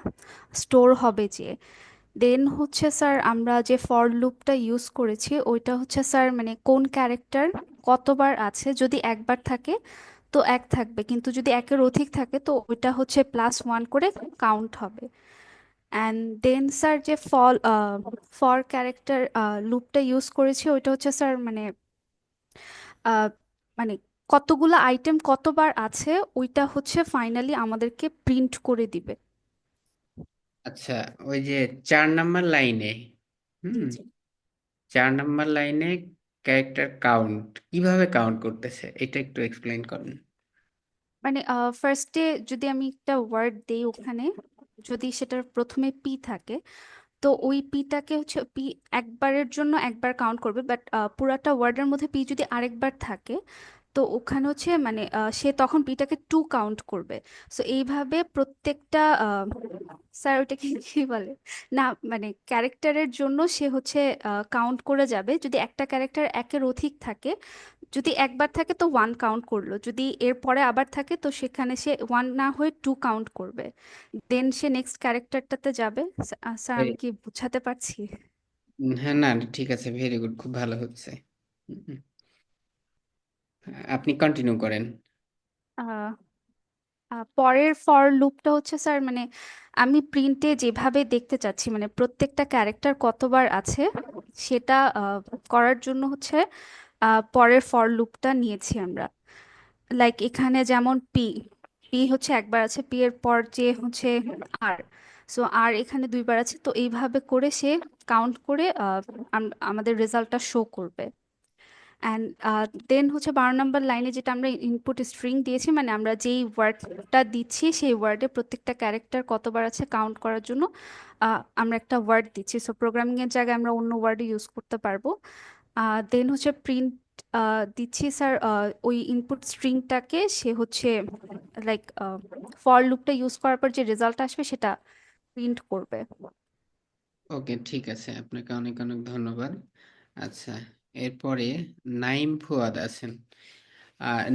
B: স্টোর হবে। যে দেন হচ্ছে স্যার আমরা যে ফর লুপটা ইউজ করেছি ওইটা হচ্ছে স্যার মানে কোন ক্যারেক্টার কতবার আছে, যদি একবার থাকে তো এক থাকবে, কিন্তু যদি একের অধিক থাকে তো ওইটা হচ্ছে +1 করে কাউন্ট হবে। অ্যান্ড দেন স্যার যে ফর ক্যারেক্টার লুপটা ইউজ করেছি ওইটা হচ্ছে স্যার মানে আহ, মানে কতগুলো আইটেম কতবার আছে ওইটা হচ্ছে ফাইনালি আমাদেরকে প্রিন্ট করে দিবে।
A: আচ্ছা, ওই যে 4 নাম্বার লাইনে,
B: জি
A: হুম
B: জি।
A: 4 নাম্বার লাইনে ক্যারেক্টার কাউন্ট কিভাবে কাউন্ট করতেছে এটা একটু এক্সপ্লেইন করেন।
B: মানে ফার্স্টে যদি আমি একটা ওয়ার্ড দেই ওখানে, যদি সেটার প্রথমে পি থাকে তো ওই পিটাকে হচ্ছে পি একবারের জন্য একবার কাউন্ট করবে, বাট পুরাটা ওয়ার্ডের মধ্যে পি যদি আরেকবার থাকে তো ওখানে হচ্ছে মানে সে তখন পিটাকে 2 কাউন্ট করবে। সো এইভাবে প্রত্যেকটা স্যার ওইটাকে কি বলে, না মানে ক্যারেক্টারের জন্য সে হচ্ছে কাউন্ট করে যাবে। যদি একটা ক্যারেক্টার একের অধিক থাকে, যদি একবার থাকে তো 1 কাউন্ট করলো, যদি এর পরে আবার থাকে তো সেখানে সে 1 না হয়ে 2 কাউন্ট করবে। দেন সে নেক্সট ক্যারেক্টারটাতে যাবে। স্যার আমি কি বুঝাতে পারছি?
A: হ্যাঁ, না ঠিক আছে, ভেরি গুড, খুব ভালো হচ্ছে। হুম, আপনি কন্টিনিউ করেন।
B: আহ পরের ফর লুপটা হচ্ছে স্যার মানে আমি প্রিন্টে যেভাবে দেখতে চাচ্ছি মানে প্রত্যেকটা ক্যারেক্টার কতবার আছে সেটা করার জন্য হচ্ছে পরের ফর লুপটা নিয়েছি আমরা। লাইক এখানে যেমন পি পি হচ্ছে একবার আছে, পি এর পর যে হচ্ছে আর, সো আর এখানে 2বার আছে, তো এইভাবে করে সে কাউন্ট করে আমাদের রেজাল্টটা শো করবে। অ্যান্ড দেন হচ্ছে 12 নম্বর লাইনে যেটা আমরা ইনপুট স্ট্রিং দিয়েছি, মানে আমরা যেই ওয়ার্ডটা দিচ্ছি সেই ওয়ার্ডে প্রত্যেকটা ক্যারেক্টার কতবার আছে কাউন্ট করার জন্য আমরা একটা ওয়ার্ড দিচ্ছি। সো প্রোগ্রামিং এর জায়গায় আমরা অন্য ওয়ার্ড ইউজ করতে পারবো। দেন হচ্ছে প্রিন্ট দিচ্ছি স্যার ওই ইনপুট স্ট্রিংটাকে সে হচ্ছে লাইক ফর লুপটা ইউজ করার পর যে রেজাল্ট আসবে সেটা প্রিন্ট করবে।
A: ওকে, ঠিক আছে, আপনাকে অনেক অনেক ধন্যবাদ। আচ্ছা, এরপরে নাইম ফুয়াদ আছেন।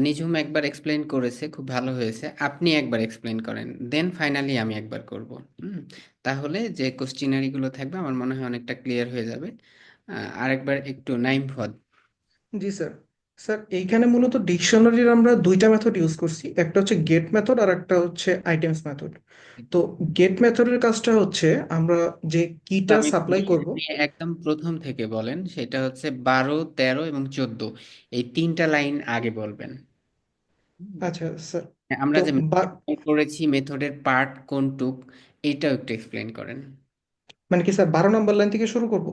A: নিঝুম একবার এক্সপ্লেন করেছে, খুব ভালো হয়েছে, আপনি একবার এক্সপ্লেন করেন, দেন ফাইনালি আমি একবার করব। হুম তাহলে যে কোশ্চিনারি গুলো থাকবে আমার মনে হয় অনেকটা ক্লিয়ার হয়ে যাবে। আরেকবার একটু নাইম ফুয়াদ।
H: জি স্যার। স্যার এইখানে মূলত ডিকশনারির আমরা দুইটা মেথড ইউজ করছি, একটা হচ্ছে গেট মেথড আর একটা হচ্ছে আইটেমস মেথড। তো গেট মেথডের কাজটা হচ্ছে আমরা যে
A: তো
H: কিটা
A: আমি
H: সাপ্লাই
A: বলি,
H: করব।
A: আপনি একদম প্রথম থেকে বলেন, সেটা হচ্ছে 12, 13 এবং 14, এই 3টা লাইন আগে বলবেন। হুম।
H: আচ্ছা স্যার।
A: হ্যাঁ, আমরা
H: তো
A: যে
H: বা-
A: মেথড করেছি মেথডের পার্ট কোনটুক, এইটাও একটু এক্সপ্লেন করেন।
H: মানে কি স্যার 12 নম্বর লাইন থেকে শুরু করব?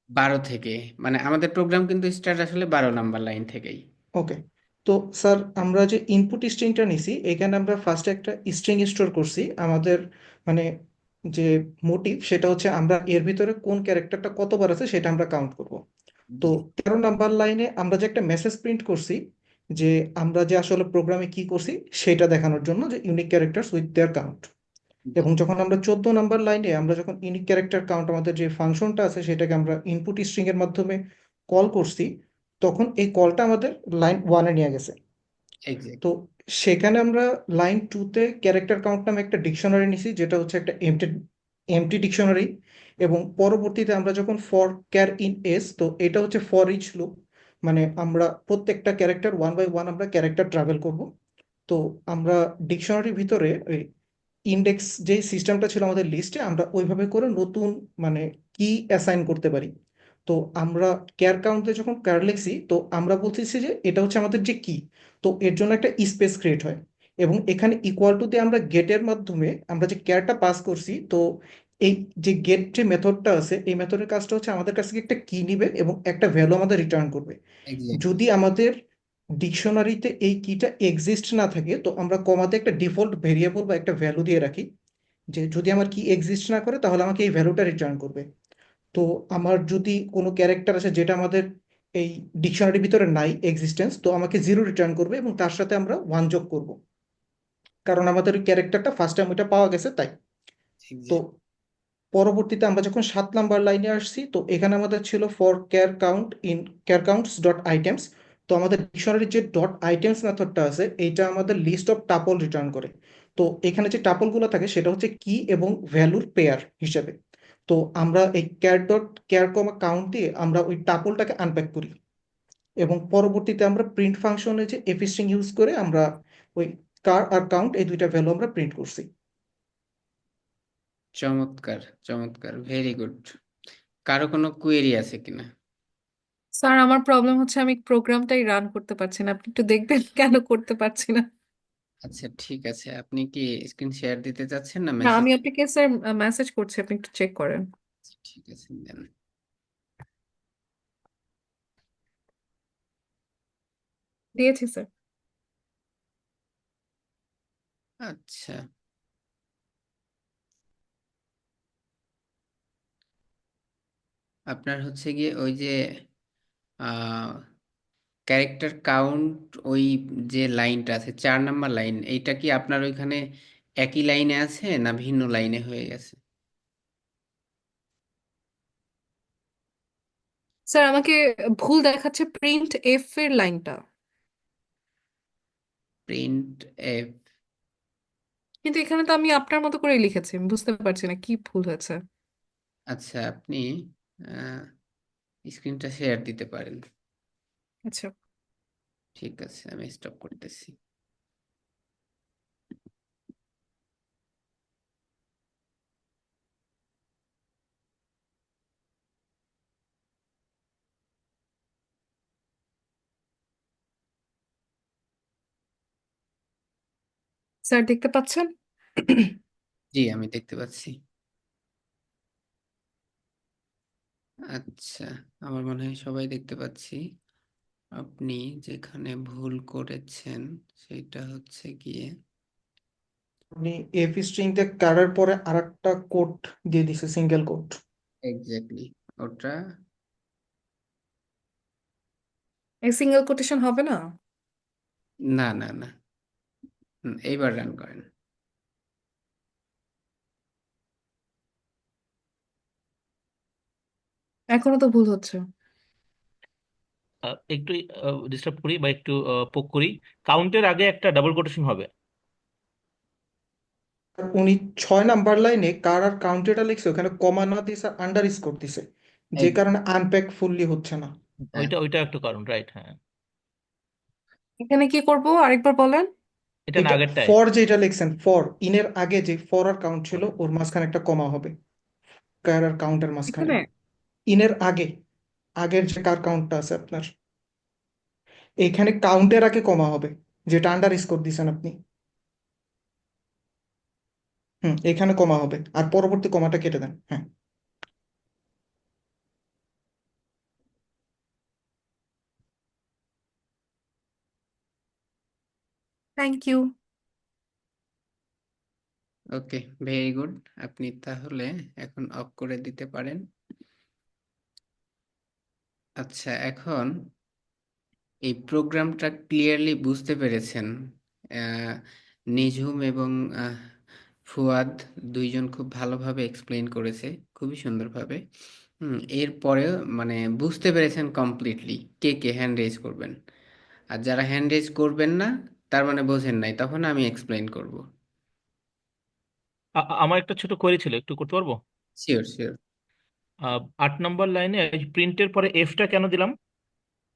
A: 12 থেকে, মানে আমাদের প্রোগ্রাম কিন্তু স্টার্ট আসলে 12 নাম্বার লাইন থেকেই।
H: ওকে। তো স্যার আমরা যে ইনপুট স্ট্রিংটা নিছি এখানে আমরা ফার্স্টে একটা স্ট্রিং স্টোর করছি আমাদের, মানে যে মোটিভ, সেটা হচ্ছে আমরা এর ভিতরে কোন ক্যারেক্টারটা কতবার আছে সেটা আমরা কাউন্ট করব। তো
A: জি
H: 13 নাম্বার লাইনে আমরা যে একটা মেসেজ প্রিন্ট করছি, যে আমরা যে আসলে প্রোগ্রামে কি করছি সেটা দেখানোর জন্য, যে unique characters with their count.
A: জি
H: এবং যখন আমরা 14 নাম্বার লাইনে আমরা যখন ইউনিক ক্যারেক্টার কাউন্ট, আমাদের যে ফাংশনটা আছে সেটাকে আমরা ইনপুট স্ট্রিং এর মাধ্যমে কল করছি, তখন এই কলটা আমাদের লাইন 1-এ নিয়ে গেছে। তো
A: এক্স্যাক্টলি
H: সেখানে আমরা লাইন 2-তে ক্যারেক্টার কাউন্ট নামে একটা ডিকশনারি নিছি, যেটা হচ্ছে একটা এমটি এমটি ডিকশনারি। এবং পরবর্তীতে আমরা যখন ফর ক্যার ইন এস, তো এটা হচ্ছে ফর ইচ লুপ, মানে আমরা প্রত্যেকটা ক্যারেক্টার 1 বাই 1 আমরা ক্যারেক্টার ট্রাভেল করব। তো আমরা ডিকশনারির ভিতরে ওই ইন্ডেক্স যে সিস্টেমটা ছিল আমাদের লিস্টে, আমরা ওইভাবে করে নতুন মানে কি অ্যাসাইন করতে পারি। তো আমরা ক্যার কাউন্টে যখন ক্যার লিখছি, তো আমরা বলতেছি যে এটা হচ্ছে আমাদের যে কি, তো এর জন্য একটা স্পেস ক্রিয়েট হয়। এবং এখানে ইকুয়াল টু দিয়ে আমরা গেটের মাধ্যমে আমরা যে ক্যারটা পাস করছি, তো এই যে গেট যে মেথডটা আছে, এই মেথডের কাজটা হচ্ছে আমাদের কাছ থেকে একটা কি নিবে এবং একটা ভ্যালু আমাদের রিটার্ন করবে।
A: এক্স্যাক্টলি
H: যদি আমাদের ডিকশনারিতে এই কিটা এক্সিস্ট না থাকে, তো আমরা কমাতে একটা ডিফল্ট ভেরিয়েবল বা একটা ভ্যালু দিয়ে রাখি, যে যদি আমার কি এক্সিস্ট না করে তাহলে আমাকে এই ভ্যালুটা রিটার্ন করবে। তো আমার যদি কোনো ক্যারেক্টার আছে যেটা আমাদের এই ডিকশনারির ভিতরে নাই এক্সিস্টেন্স, তো আমাকে 0 রিটার্ন করবে এবং তার সাথে আমরা 1 যোগ করব, কারণ আমাদের ওই ক্যারেক্টারটা ফার্স্ট টাইম ওইটা পাওয়া গেছে তাই। তো
A: এক্স্যাক্টলি
H: পরবর্তীতে আমরা যখন 7 নাম্বার লাইনে আসছি, তো এখানে আমাদের ছিল for car count in car counts dot items. তো আমাদের ডিকশনারির যে ডট আইটেমস মেথডটা আছে, এইটা আমাদের লিস্ট অফ টাপল রিটার্ন করে। তো এখানে যে টাপলগুলো থাকে সেটা হচ্ছে কি এবং ভ্যালুর পেয়ার হিসেবে। তো আমরা এই ক্যার ডট ক্যার কমা কাউন্ট দিয়ে আমরা ওই টাপলটাকে আনপ্যাক করি, এবং পরবর্তীতে আমরা প্রিন্ট ফাংশনে যে এফ স্ট্রিং ইউজ করে আমরা ওই কার আর কাউন্ট এই দুইটা ভ্যালু আমরা প্রিন্ট করছি।
A: চমৎকার চমৎকার, ভেরি গুড। কারো কোনো কোয়েরি আছে কিনা?
G: স্যার আমার প্রবলেম হচ্ছে আমি প্রোগ্রামটাই রান করতে পারছি না, আপনি একটু দেখবেন কেন করতে পারছি না।
A: আচ্ছা ঠিক আছে, আপনি কি স্ক্রিন শেয়ার দিতে চাচ্ছেন না
G: না
A: মেসেজ?
G: আমি আপনাকে স্যার মেসেজ করছি, আপনি একটু চেক করেন।
A: ঠিক আছে দেন।
G: দিয়েছি স্যার।
A: আচ্ছা, আপনার হচ্ছে গিয়ে ওই যে ক্যারেক্টার কাউন্ট, ওই যে লাইনটা আছে 4 নাম্বার লাইন, এইটা কি আপনার ওইখানে একই লাইনে আছে না ভিন্ন লাইনে হয়ে গেছে?
G: স্যার আমাকে ভুল দেখাচ্ছে প্রিন্ট এফ এর লাইনটা,
A: প্রিন্ট এফ?
G: কিন্তু এখানে তো আমি আপনার মতো করে লিখেছি, আমি বুঝতে পারছি না কি ভুল হয়েছে।
A: আচ্ছা, আপনি স্ক্রিনটা শেয়ার দিতে পারেন।
G: আচ্ছা।
A: ঠিক আছে, আমি স্টপ করতেছি।
G: স্যার দেখতে পাচ্ছেন?
A: জি আমি দেখতে পাচ্ছি। আচ্ছা, আমার মনে হয় সবাই দেখতে পাচ্ছি। আপনি যেখানে ভুল করেছেন সেটা হচ্ছে গিয়ে
H: আপনি এফ স্ট্রিং তে কারের পরে আরেকটা কোড দিয়ে দিছে, সিঙ্গেল কোড।
A: এক্স্যাক্টলি ওটা।
G: এই সিঙ্গেল কোটেশন হবে না?
A: না না না, এইবার রান করেন।
G: এখনো তো ভুল হচ্ছে।
I: একটু ডিস্টার্ব করি বা একটু পোক করি। কাউন্টের আগে একটা ডাবল কোটেশন হবে।
H: উনি 6 নাম্বার লাইনে কার আর কাউন্টেডটা লিখছে, ওখানে কমা না দিছে, আন্ডার স্কোর দিছে, যে
A: এক-
H: কারণে আনপ্যাক ফুললি হচ্ছে না।
A: হ্যাঁ,
I: ওইটা একটা কারণ, রাইট? হ্যাঁ,
G: এখানে কি করব আরেকবার বলেন।
I: এটা না
H: এটা
I: আগেরটায়।
H: ফর যেটা লিখছেন, ফর ইনের আগে যে ফর আর কাউন্ট ছিল, ওর মাঝখানে একটা কমা হবে, কার আর কাউন্টের মাঝখানে।
G: এখানে
H: ইনের আগে, আগের যে কার কাউন্টটা আছে আপনার, এইখানে কাউন্টের আগে কমা হবে, যেটা আন্ডার স্কোর দিছেন আপনি। এখানে কমা হবে, আর পরবর্তী কমাটা কেটে দেন, হ্যাঁ।
G: Thank you.
A: Okay, very good. আপনি তাহলে এখন অফ করে দিতে পারেন। আচ্ছা, এখন এই প্রোগ্রামটা ক্লিয়ারলি বুঝতে পেরেছেন। আহ, নিঝুম এবং আহ, ফুয়াদ দুইজন খুব ভালোভাবে এক্সপ্লেইন করেছে, খুবই সুন্দরভাবে। এরপরেও মানে বুঝতে পেরেছেন কমপ্লিটলি। কে কে হ্যান্ড রেজ করবেন? আর যারা হ্যান্ড রেজ করবেন না, তার মানে বোঝেন নাই, তখন আমি এক্সপ্লেইন করব।
I: আমার একটা ছোট কোয়েরি ছিল, একটু করতে পারবো?
A: Sure sure.
I: 8 নম্বর লাইনে প্রিন্টের পরে এফটা কেন দিলাম?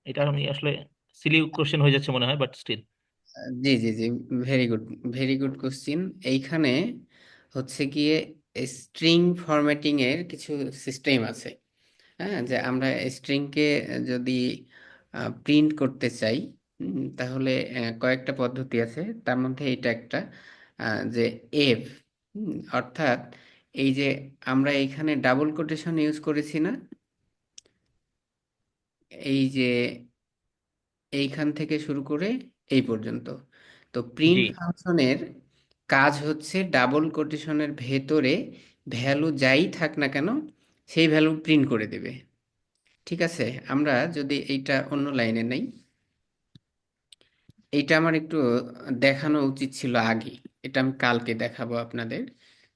I: এটা আমি আসলে সিলি কোশ্চেন হয়ে যাচ্ছে মনে হয়, বাট স্টিল।
A: জি জি জি, very good, very good question. এইখানে হচ্ছে গিয়ে স্ট্রিং ফরম্যাটিং এর কিছু সিস্টেম আছে। হ্যাঁ, যে আমরা স্ট্রিংকে যদি প্রিন্ট করতে চাই, তাহলে কয়েকটা পদ্ধতি আছে। তার মধ্যে এটা একটা, যে এফ, অর্থাৎ এই যে আমরা এখানে ডাবল কোটেশন ইউজ করেছি না, এই যে এইখান থেকে শুরু করে এই পর্যন্ত। তো
I: জি
A: প্রিন্ট ফাংশনের কাজ হচ্ছে ডাবল কোটেশনের ভেতরে ভ্যালু যাই থাক না কেন, সেই ভ্যালু প্রিন্ট করে দেবে। ঠিক আছে, আমরা যদি এইটা অন্য লাইনে নেই, এইটা আমার একটু দেখানো উচিত ছিল আগে, এটা আমি কালকে দেখাবো আপনাদের।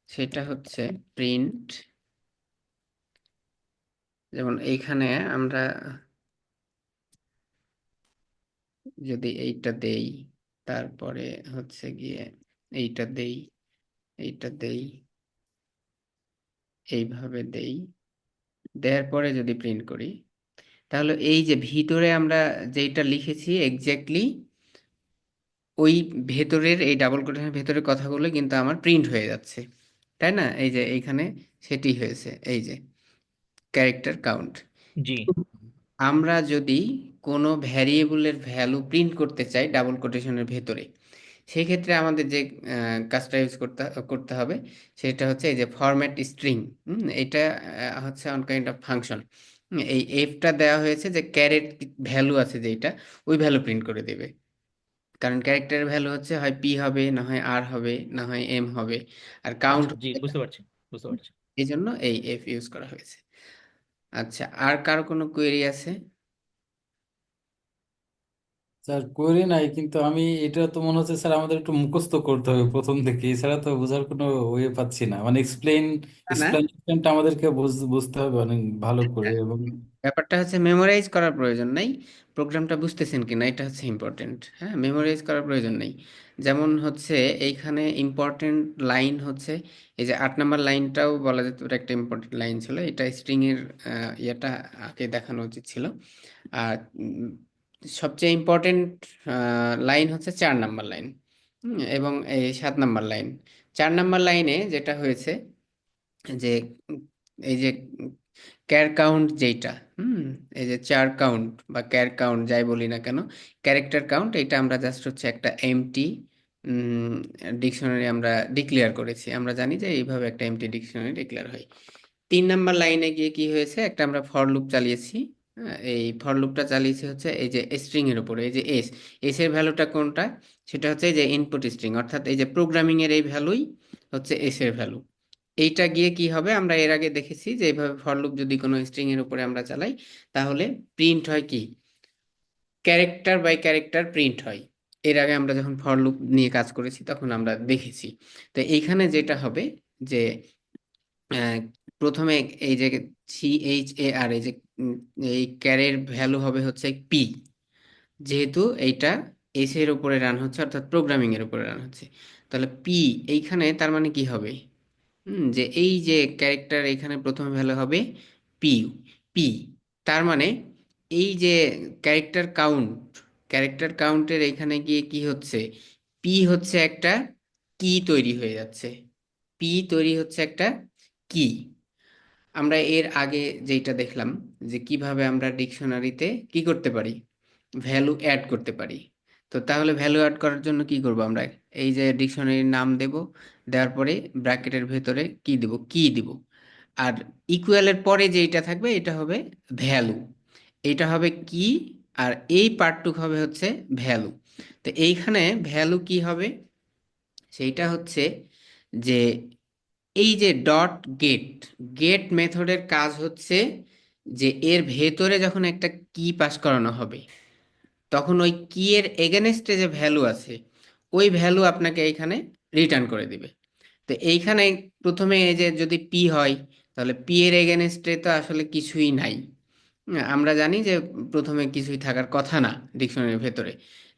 A: সেটা হচ্ছে প্রিন্ট, যেমন এইখানে আমরা যদি এইটা দেই, তারপরে হচ্ছে গিয়ে এইটা দেই, এইটা দেই, এইভাবে দেই, দেওয়ার পরে যদি প্রিন্ট করি, তাহলে এই যে ভিতরে আমরা যেটা লিখেছি এক্স্যাক্টলি ওই ভেতরের এই ডাবল কোটেশনের ভেতরের কথাগুলো কিন্তু আমার প্রিন্ট হয়ে যাচ্ছে, তাই না? এই যে এইখানে সেটি হয়েছে, এই যে ক্যারেক্টার কাউন্ট।
I: জি
A: আমরা যদি কোনো ভ্যারিয়েবলের ভ্যালু প্রিন্ট করতে চাই ডাবল কোটেশনের ভেতরে, সেই ক্ষেত্রে আমাদের যে কাজটা ইউজ করতে করতে হবে, সেটা হচ্ছে এই যে ফরম্যাট স্ট্রিং। এটা হচ্ছে অন কাইন্ড অফ ফাংশন। এই এফটা দেওয়া হয়েছে যে ক্যারেট ভ্যালু আছে যেটা, ওই ভ্যালু প্রিন্ট করে দেবে। কারণ ক্যারেক্টারের ভ্যালু হচ্ছে হয় পি হবে, না হয় আর হবে, না হয় এম হবে, আর কাউন্ট
I: আচ্ছা, জি বুঝতে পারছি, বুঝতে পারছি।
A: এই জন্য এই এফ ইউজ করা হয়েছে। আচ্ছা, আর কারো কোনো কোয়েরি আছে?
D: স্যার কোয়েরি নাই, কিন্তু আমি এটা তো মনে হচ্ছে স্যার আমাদের একটু মুখস্থ করতে হবে প্রথম থেকে, এছাড়া তো বোঝার কোনো ওয়ে পাচ্ছি না। মানে
A: না না,
D: এক্সপ্লেনেশনটা আমাদেরকে বুঝতে হবে অনেক ভালো করে। এবং
A: ব্যাপারটা হচ্ছে মেমোরাইজ করার প্রয়োজন নাই, প্রোগ্রামটা বুঝতেছেন কিনা এটা হচ্ছে ইম্পর্টেন্ট। হ্যাঁ, মেমোরাইজ করার প্রয়োজন নেই। যেমন হচ্ছে এইখানে ইম্পর্টেন্ট লাইন হচ্ছে এই যে 8 নম্বর লাইনটাও বলা যেতে পারে একটা ইম্পর্টেন্ট লাইন ছিল। এটা স্ট্রিং এর ইয়েটা আগে দেখানো উচিত ছিল। আর সবচেয়ে ইম্পর্টেন্ট লাইন হচ্ছে 4 নম্বর লাইন, এবং এই 7 নম্বর লাইন। 4 নম্বর লাইনে যেটা হয়েছে যে উম, এই যে ক্যার কাউন্ট যেইটা, এই যে চার কাউন্ট বা ক্যার কাউন্ট যাই বলি না কেন, ক্যারেক্টার কাউন্ট, এটা আমরা জাস্ট হচ্ছে একটা এমটি ডিকশনারি আমরা ডিক্লেয়ার করেছি। আমরা জানি যে এইভাবে একটা এমটি ডিকশনারি ডিক্লেয়ার হয়। 3 নম্বর লাইনে গিয়ে কি হয়েছে, একটা আমরা ফর লুপ চালিয়েছি। এই ফর লুপটা চালিয়েছি হচ্ছে এই যে স্ট্রিং এর উপরে, এই যে এস, এস এর ভ্যালুটা কোনটা, সেটা হচ্ছে এই যে ইনপুট স্ট্রিং, অর্থাৎ এই যে প্রোগ্রামিং এর এই ভ্যালুই হচ্ছে এস এর ভ্যালু। এইটা গিয়ে কি হবে, আমরা এর আগে দেখেছি যে এইভাবে ফর লুপ যদি কোনো স্ট্রিং এর উপরে আমরা চালাই, তাহলে প্রিন্ট হয় কি, ক্যারেক্টার বাই ক্যারেক্টার প্রিন্ট হয়। এর আগে আমরা যখন ফর লুপ নিয়ে কাজ করেছি তখন আমরা দেখেছি। তো এইখানে যেটা হবে যে আহ, প্রথমে এই যে CHAR, এই যে এই ক্যারের ভ্যালু হবে হচ্ছে পি, যেহেতু এইটা এস এর উপরে রান হচ্ছে, অর্থাৎ প্রোগ্রামিং এর উপরে রান হচ্ছে। তাহলে পি এইখানে তার মানে কি হবে, যে এই যে ক্যারেক্টার এখানে প্রথমে ভ্যালু হবে পি, পি, তার মানে এই যে ক্যারেক্টার কাউন্ট, ক্যারেক্টার কাউন্টের এখানে গিয়ে কি হচ্ছে, পি হচ্ছে একটা কি তৈরি হয়ে যাচ্ছে, পি তৈরি হচ্ছে একটা কি। আমরা এর আগে যেটা দেখলাম যে কিভাবে আমরা ডিকশনারিতে কি করতে পারি, ভ্যালু অ্যাড করতে পারি। তো তাহলে ভ্যালু অ্যাড করার জন্য কি করব আমরা, এই যে ডিকশনারির নাম দেব, দেওয়ার পরে ব্র্যাকেটের ভেতরে কি দেব, কি দিব, আর ইকুয়ালের পরে যেটা থাকবে এটা হবে ভ্যালু, এটা হবে কি, আর এই পার্টটুক হবে হচ্ছে ভ্যালু। তো এইখানে ভ্যালু কি হবে, সেইটা হচ্ছে যে এই যে ডট গেট গেট মেথডের কাজ হচ্ছে যে এর ভেতরে যখন একটা কি পাস করানো হবে তখন ওই কি এর এগেনস্টে যে ভ্যালু আছে ওই ভ্যালু আপনাকে এইখানে রিটার্ন করে দিবে। তো এইখানে প্রথমে এই যে যদি পি হয় তাহলে পি এর এগেনস্টে তো আসলে কিছুই নাই। আমরা জানি যে প্রথমে কিছুই থাকার কথা না ডিকশনারির ভেতরে।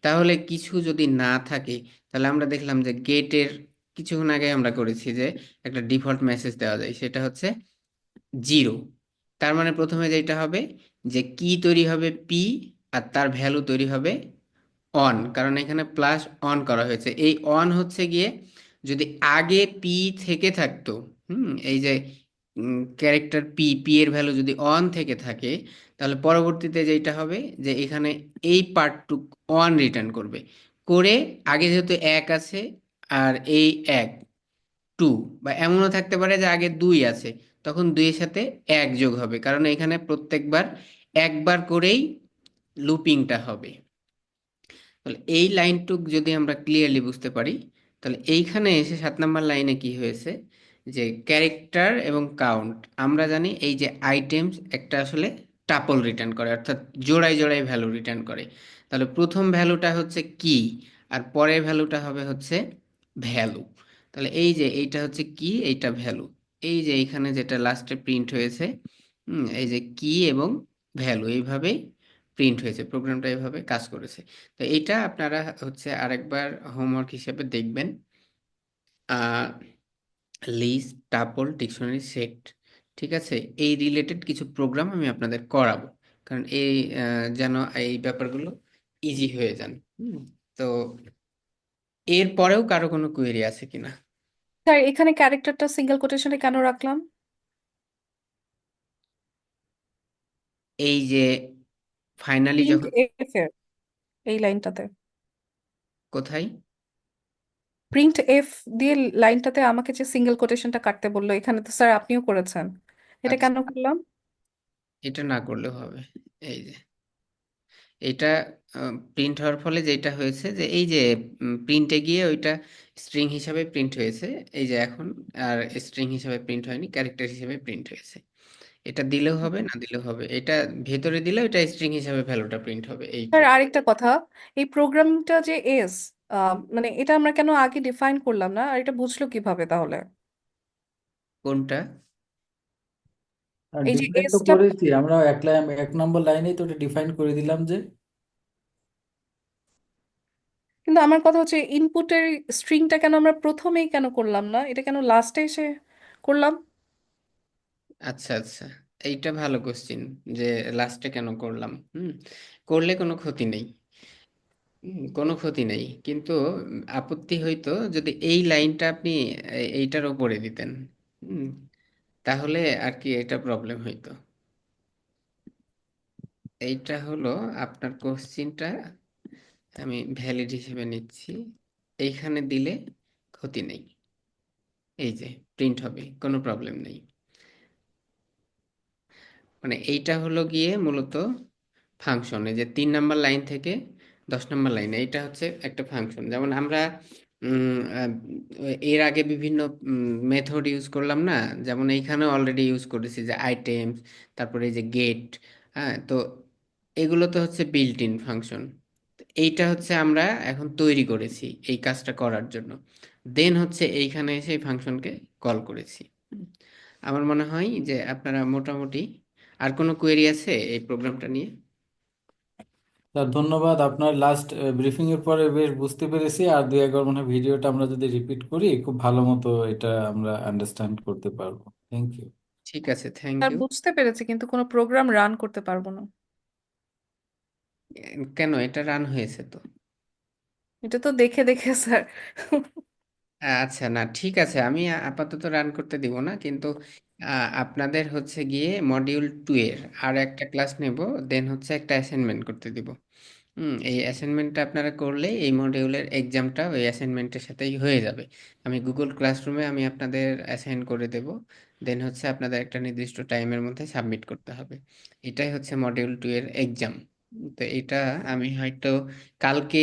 A: তাহলে কিছু যদি না থাকে তাহলে আমরা দেখলাম যে গেটের কিছুক্ষণ আগে আমরা করেছি যে একটা ডিফল্ট মেসেজ দেওয়া যায় সেটা হচ্ছে 0। তার মানে প্রথমে যেটা হবে যে কি তৈরি হবে পি আর তার ভ্যালু তৈরি হবে অন, কারণ এখানে প্লাস অন করা হয়েছে। এই অন হচ্ছে গিয়ে যদি আগে পি থেকে থাকতো, এই যে ক্যারেক্টার পি পি এর ভ্যালু যদি অন থেকে থাকে তাহলে পরবর্তীতে যেটা হবে যে এখানে এই পার্টটুক অন রিটার্ন করবে করে, আগে যেহেতু এক আছে আর এই এক টু, বা এমনও থাকতে পারে যে আগে দুই আছে তখন দুইয়ের সাথে এক যোগ হবে, কারণ এখানে প্রত্যেকবার একবার করেই লুপিংটা হবে। তাহলে এই লাইনটুক যদি আমরা ক্লিয়ারলি বুঝতে পারি তাহলে এইখানে এসে 7 নম্বর লাইনে কি হয়েছে যে ক্যারেক্টার এবং কাউন্ট, আমরা জানি এই যে আইটেমস একটা আসলে টাপল রিটার্ন করে, অর্থাৎ জোড়ায় জোড়ায় ভ্যালু রিটার্ন করে। তাহলে প্রথম ভ্যালুটা হচ্ছে কি আর পরের ভ্যালুটা হবে হচ্ছে ভ্যালু। তাহলে এই যে এইটা হচ্ছে কি, এইটা ভ্যালু। এই যে এইখানে যেটা লাস্টে প্রিন্ট হয়েছে, এই যে কি এবং ভ্যালু এইভাবেই প্রিন্ট হয়েছে, প্রোগ্রামটা এইভাবে কাজ করেছে। তো এটা আপনারা হচ্ছে আরেকবার হোমওয়ার্ক হিসেবে দেখবেন। লিস্ট, টাপল, ডিকশনারি, সেট, ঠিক আছে, এই রিলেটেড কিছু প্রোগ্রাম আমি আপনাদের করাবো, কারণ এই যেন এই ব্যাপারগুলো ইজি হয়ে যান। তো এর পরেও কারো কোনো কোয়েরি আছে কিনা?
G: স্যার এখানে ক্যারেক্টারটা সিঙ্গেল কোটেশনে কেন রাখলাম?
A: এই যে ফাইনালি
G: প্রিন্ট
A: যখন
G: এফ এর এই লাইনটাতে,
A: কোথায়
G: প্রিন্ট এফ দিয়ে লাইনটাতে আমাকে যে সিঙ্গেল কোটেশনটা কাটতে বললো, এখানে তো স্যার আপনিও করেছেন, এটা
A: আচ্ছা
G: কেন করলাম?
A: এটা না করলেও হবে। এই যে এটা প্রিন্ট হওয়ার ফলে যেটা হয়েছে যে এই যে প্রিন্টে গিয়ে ওইটা স্ট্রিং হিসাবে প্রিন্ট হয়েছে, এই যে এখন আর স্ট্রিং হিসাবে প্রিন্ট হয়নি, ক্যারেক্টার হিসেবে প্রিন্ট হয়েছে। এটা দিলেও হবে না দিলেও হবে, এটা ভেতরে দিলে এটা স্ট্রিং হিসাবে ভ্যালুটা প্রিন্ট হবে এইটা।
G: স্যার আরেকটা কথা, এই প্রোগ্রামিংটা যে এস, মানে এটা আমরা কেন আগে ডিফাইন করলাম না, আর এটা বুঝলো কিভাবে তাহলে?
A: কোনটা?
D: আর
G: এই যে
D: ডিফাইন তো
G: এসটা,
D: করেছি আমরা, 1 নম্বর লাইনেই তো এটা ডিফাইন করে দিলাম যে।
G: কিন্তু আমার কথা হচ্ছে ইনপুটের স্ট্রিংটা কেন আমরা প্রথমেই কেন করলাম না, এটা কেন লাস্টে এসে করলাম?
A: আচ্ছা আচ্ছা, এইটা ভালো কোশ্চিন যে লাস্টে কেন করলাম। করলে কোনো ক্ষতি নেই। কোনো ক্ষতি নেই, কিন্তু আপত্তি হইতো যদি এই লাইনটা আপনি এইটার ওপরে দিতেন। হুম, তাহলে আর কি এটা প্রবলেম হইতো। এইটা হলো আপনার কোশ্চিনটা আমি ভ্যালিড হিসেবে নিচ্ছি। এইখানে দিলে ক্ষতি নেই, এই যে প্রিন্ট হবে, কোনো প্রবলেম নেই। মানে এইটা হলো গিয়ে মূলত ফাংশন, এই যে 3 নম্বর লাইন থেকে 10 নম্বর লাইনে এইটা হচ্ছে একটা ফাংশন। যেমন আমরা এর আগে বিভিন্ন মেথড ইউজ করলাম না, যেমন এইখানে অলরেডি ইউজ করেছি যে আইটেমস, তারপরে এই যে গেট। হ্যাঁ, তো এগুলো তো হচ্ছে বিল্ট ইন ফাংশন। এইটা হচ্ছে আমরা এখন তৈরি করেছি এই কাজটা করার জন্য, দেন হচ্ছে এইখানে এসে এই ফাংশনকে কল করেছি। হুম, আমার মনে হয় যে আপনারা মোটামুটি, আর কোনো কোয়েরি আছে এই প্রোগ্রামটা নিয়ে?
D: স্যার ধন্যবাদ, আপনার লাস্ট ব্রিফিং এর পরে বেশ বুঝতে পেরেছি। আর 2-1 বার মনে হয় ভিডিওটা আমরা যদি রিপিট করি খুব ভালো মতো এটা আমরা আন্ডারস্ট্যান্ড করতে পারবো। Thank you.
A: ঠিক আছে, থ্যাংক
G: স্যার
A: ইউ।
G: বুঝতে পেরেছি কিন্তু কোনো প্রোগ্রাম রান করতে পারবো না।
A: কেন, এটা রান হয়েছে তো।
G: এটা তো দেখে দেখে স্যার।
A: আচ্ছা, না ঠিক আছে, আমি আপাতত রান করতে দিব না, কিন্তু আপনাদের হচ্ছে গিয়ে মডিউল 2 এর আর একটা ক্লাস নেব, দেন হচ্ছে একটা অ্যাসাইনমেন্ট করতে দিব। এই অ্যাসাইনমেন্টটা আপনারা করলে এই মডিউলের এক্সামটা ওই অ্যাসাইনমেন্টের সাথেই হয়ে যাবে। আমি গুগল ক্লাসরুমে আমি আপনাদের অ্যাসাইন করে দেব, দেন হচ্ছে আপনাদের একটা নির্দিষ্ট টাইমের মধ্যে সাবমিট করতে হবে। এটাই হচ্ছে মডিউল 2 এর এক্সাম। তো এটা আমি হয়তো কালকে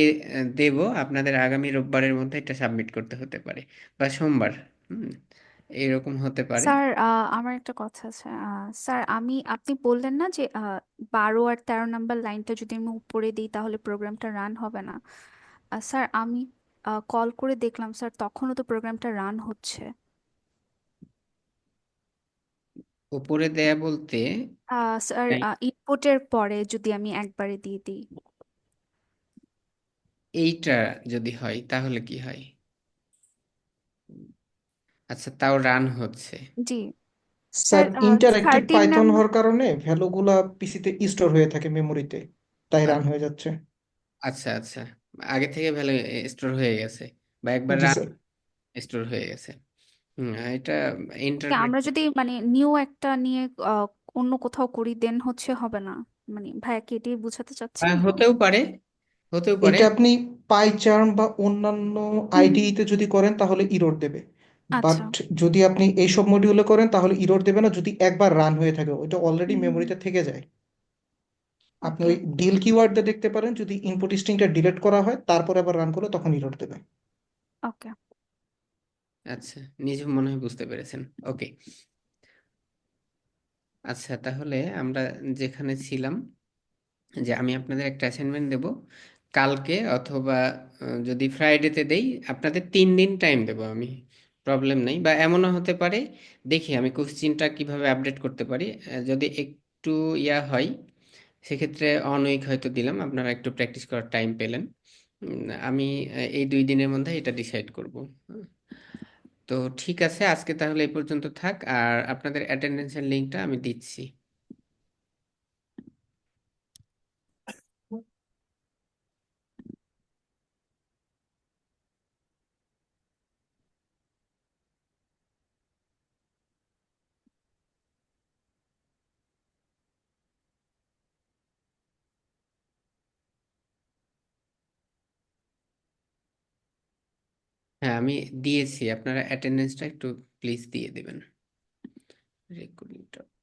A: দেব, আপনাদের আগামী রোববারের মধ্যে এটা সাবমিট করতে হতে পারে, বা সোমবার। হুম, এরকম হতে পারে।
B: স্যার আমার একটা কথা আছে স্যার আপনি বললেন না যে 12 আর 13 নাম্বার লাইনটা যদি আমি উপরে দিই তাহলে প্রোগ্রামটা রান হবে না। স্যার আমি কল করে দেখলাম স্যার, তখনও তো প্রোগ্রামটা রান হচ্ছে।
A: উপরে দেয়া বলতে
B: স্যার
A: এই
B: ইনপুটের পরে যদি আমি একবারে দিয়ে দিই।
A: এইটা যদি হয় তাহলে কি হয়? আচ্ছা, তাও রান হচ্ছে।
B: জি
H: sir
B: sir,
H: interactive
B: 13
H: Python
B: number.
H: হওয়ার কারণে ভ্যালুগুলা পিসিতে স্টোর হয়ে থাকে মেমোরিতে, তাই
A: আ-
H: রান হয়ে যাচ্ছে।
A: আচ্ছা আচ্ছা, আগে থেকে ভ্যালু স্টোর হয়ে গেছে বা একবার
H: জি
A: রান
H: স্যার।
A: স্টোর হয়ে গেছে। এটা
B: আমরা
A: ইন্টারপ্রেট
B: যদি মানে নিউ একটা নিয়ে আহ, অন্য কোথাও করি দেন হচ্ছে হবে না, মানে ভাইয়া কি এটাই বোঝাতে চাচ্ছেন?
A: হতেও পারে, হতেও পারে।
H: এটা আপনি পাইচার্ম বা অন্যান্য
B: হুম।
H: আইডিইতে যদি করেন তাহলে ইরর দেবে, বাট
B: আচ্ছা।
H: যদি আপনি এইসব মডিউলে করেন তাহলে ইরর দেবে না যদি একবার রান হয়ে থাকে, ওইটা অলরেডি
B: হুম।
H: মেমোরিতে থেকে যায়। আপনি
B: ওকে।
H: ওই ডিল কিওয়ার্ড দিয়ে দেখতে পারেন, যদি ইনপুট স্ট্রিংটা ডিলিট করা হয় তারপরে আবার রান করলে তখন ইরর দেবে।
B: ওকে।
A: আচ্ছা, নিজে মনে হয় বুঝতে পেরেছেন। ওকে, আচ্ছা তাহলে আমরা যেখানে ছিলাম, যে আমি আপনাদের একটা অ্যাসাইনমেন্ট দেব কালকে, অথবা যদি ফ্রাইডেতে দেই, আপনাদের 3 দিন টাইম দেব আমি, প্রবলেম নেই। বা এমনও হতে পারে, দেখি আমি কোশ্চিনটা কিভাবে আপডেট করতে পারি। যদি একটু হয়, সেক্ষেত্রে অন উইক হয়তো দিলাম, আপনারা একটু প্র্যাকটিস করার টাইম পেলেন। আমি এই 2 দিনের মধ্যে এটা ডিসাইড করব। হুম, তো ঠিক আছে, আজকে তাহলে এই পর্যন্ত থাক, আর আপনাদের অ্যাটেন্ডেন্সের লিঙ্কটা আমি দিচ্ছি। হ্যাঁ, আমি দিয়েছি, আপনারা অ্যাটেন্ডেন্সটা একটু প্লিজ দিয়ে দিবেন। রেকর্ডিংটা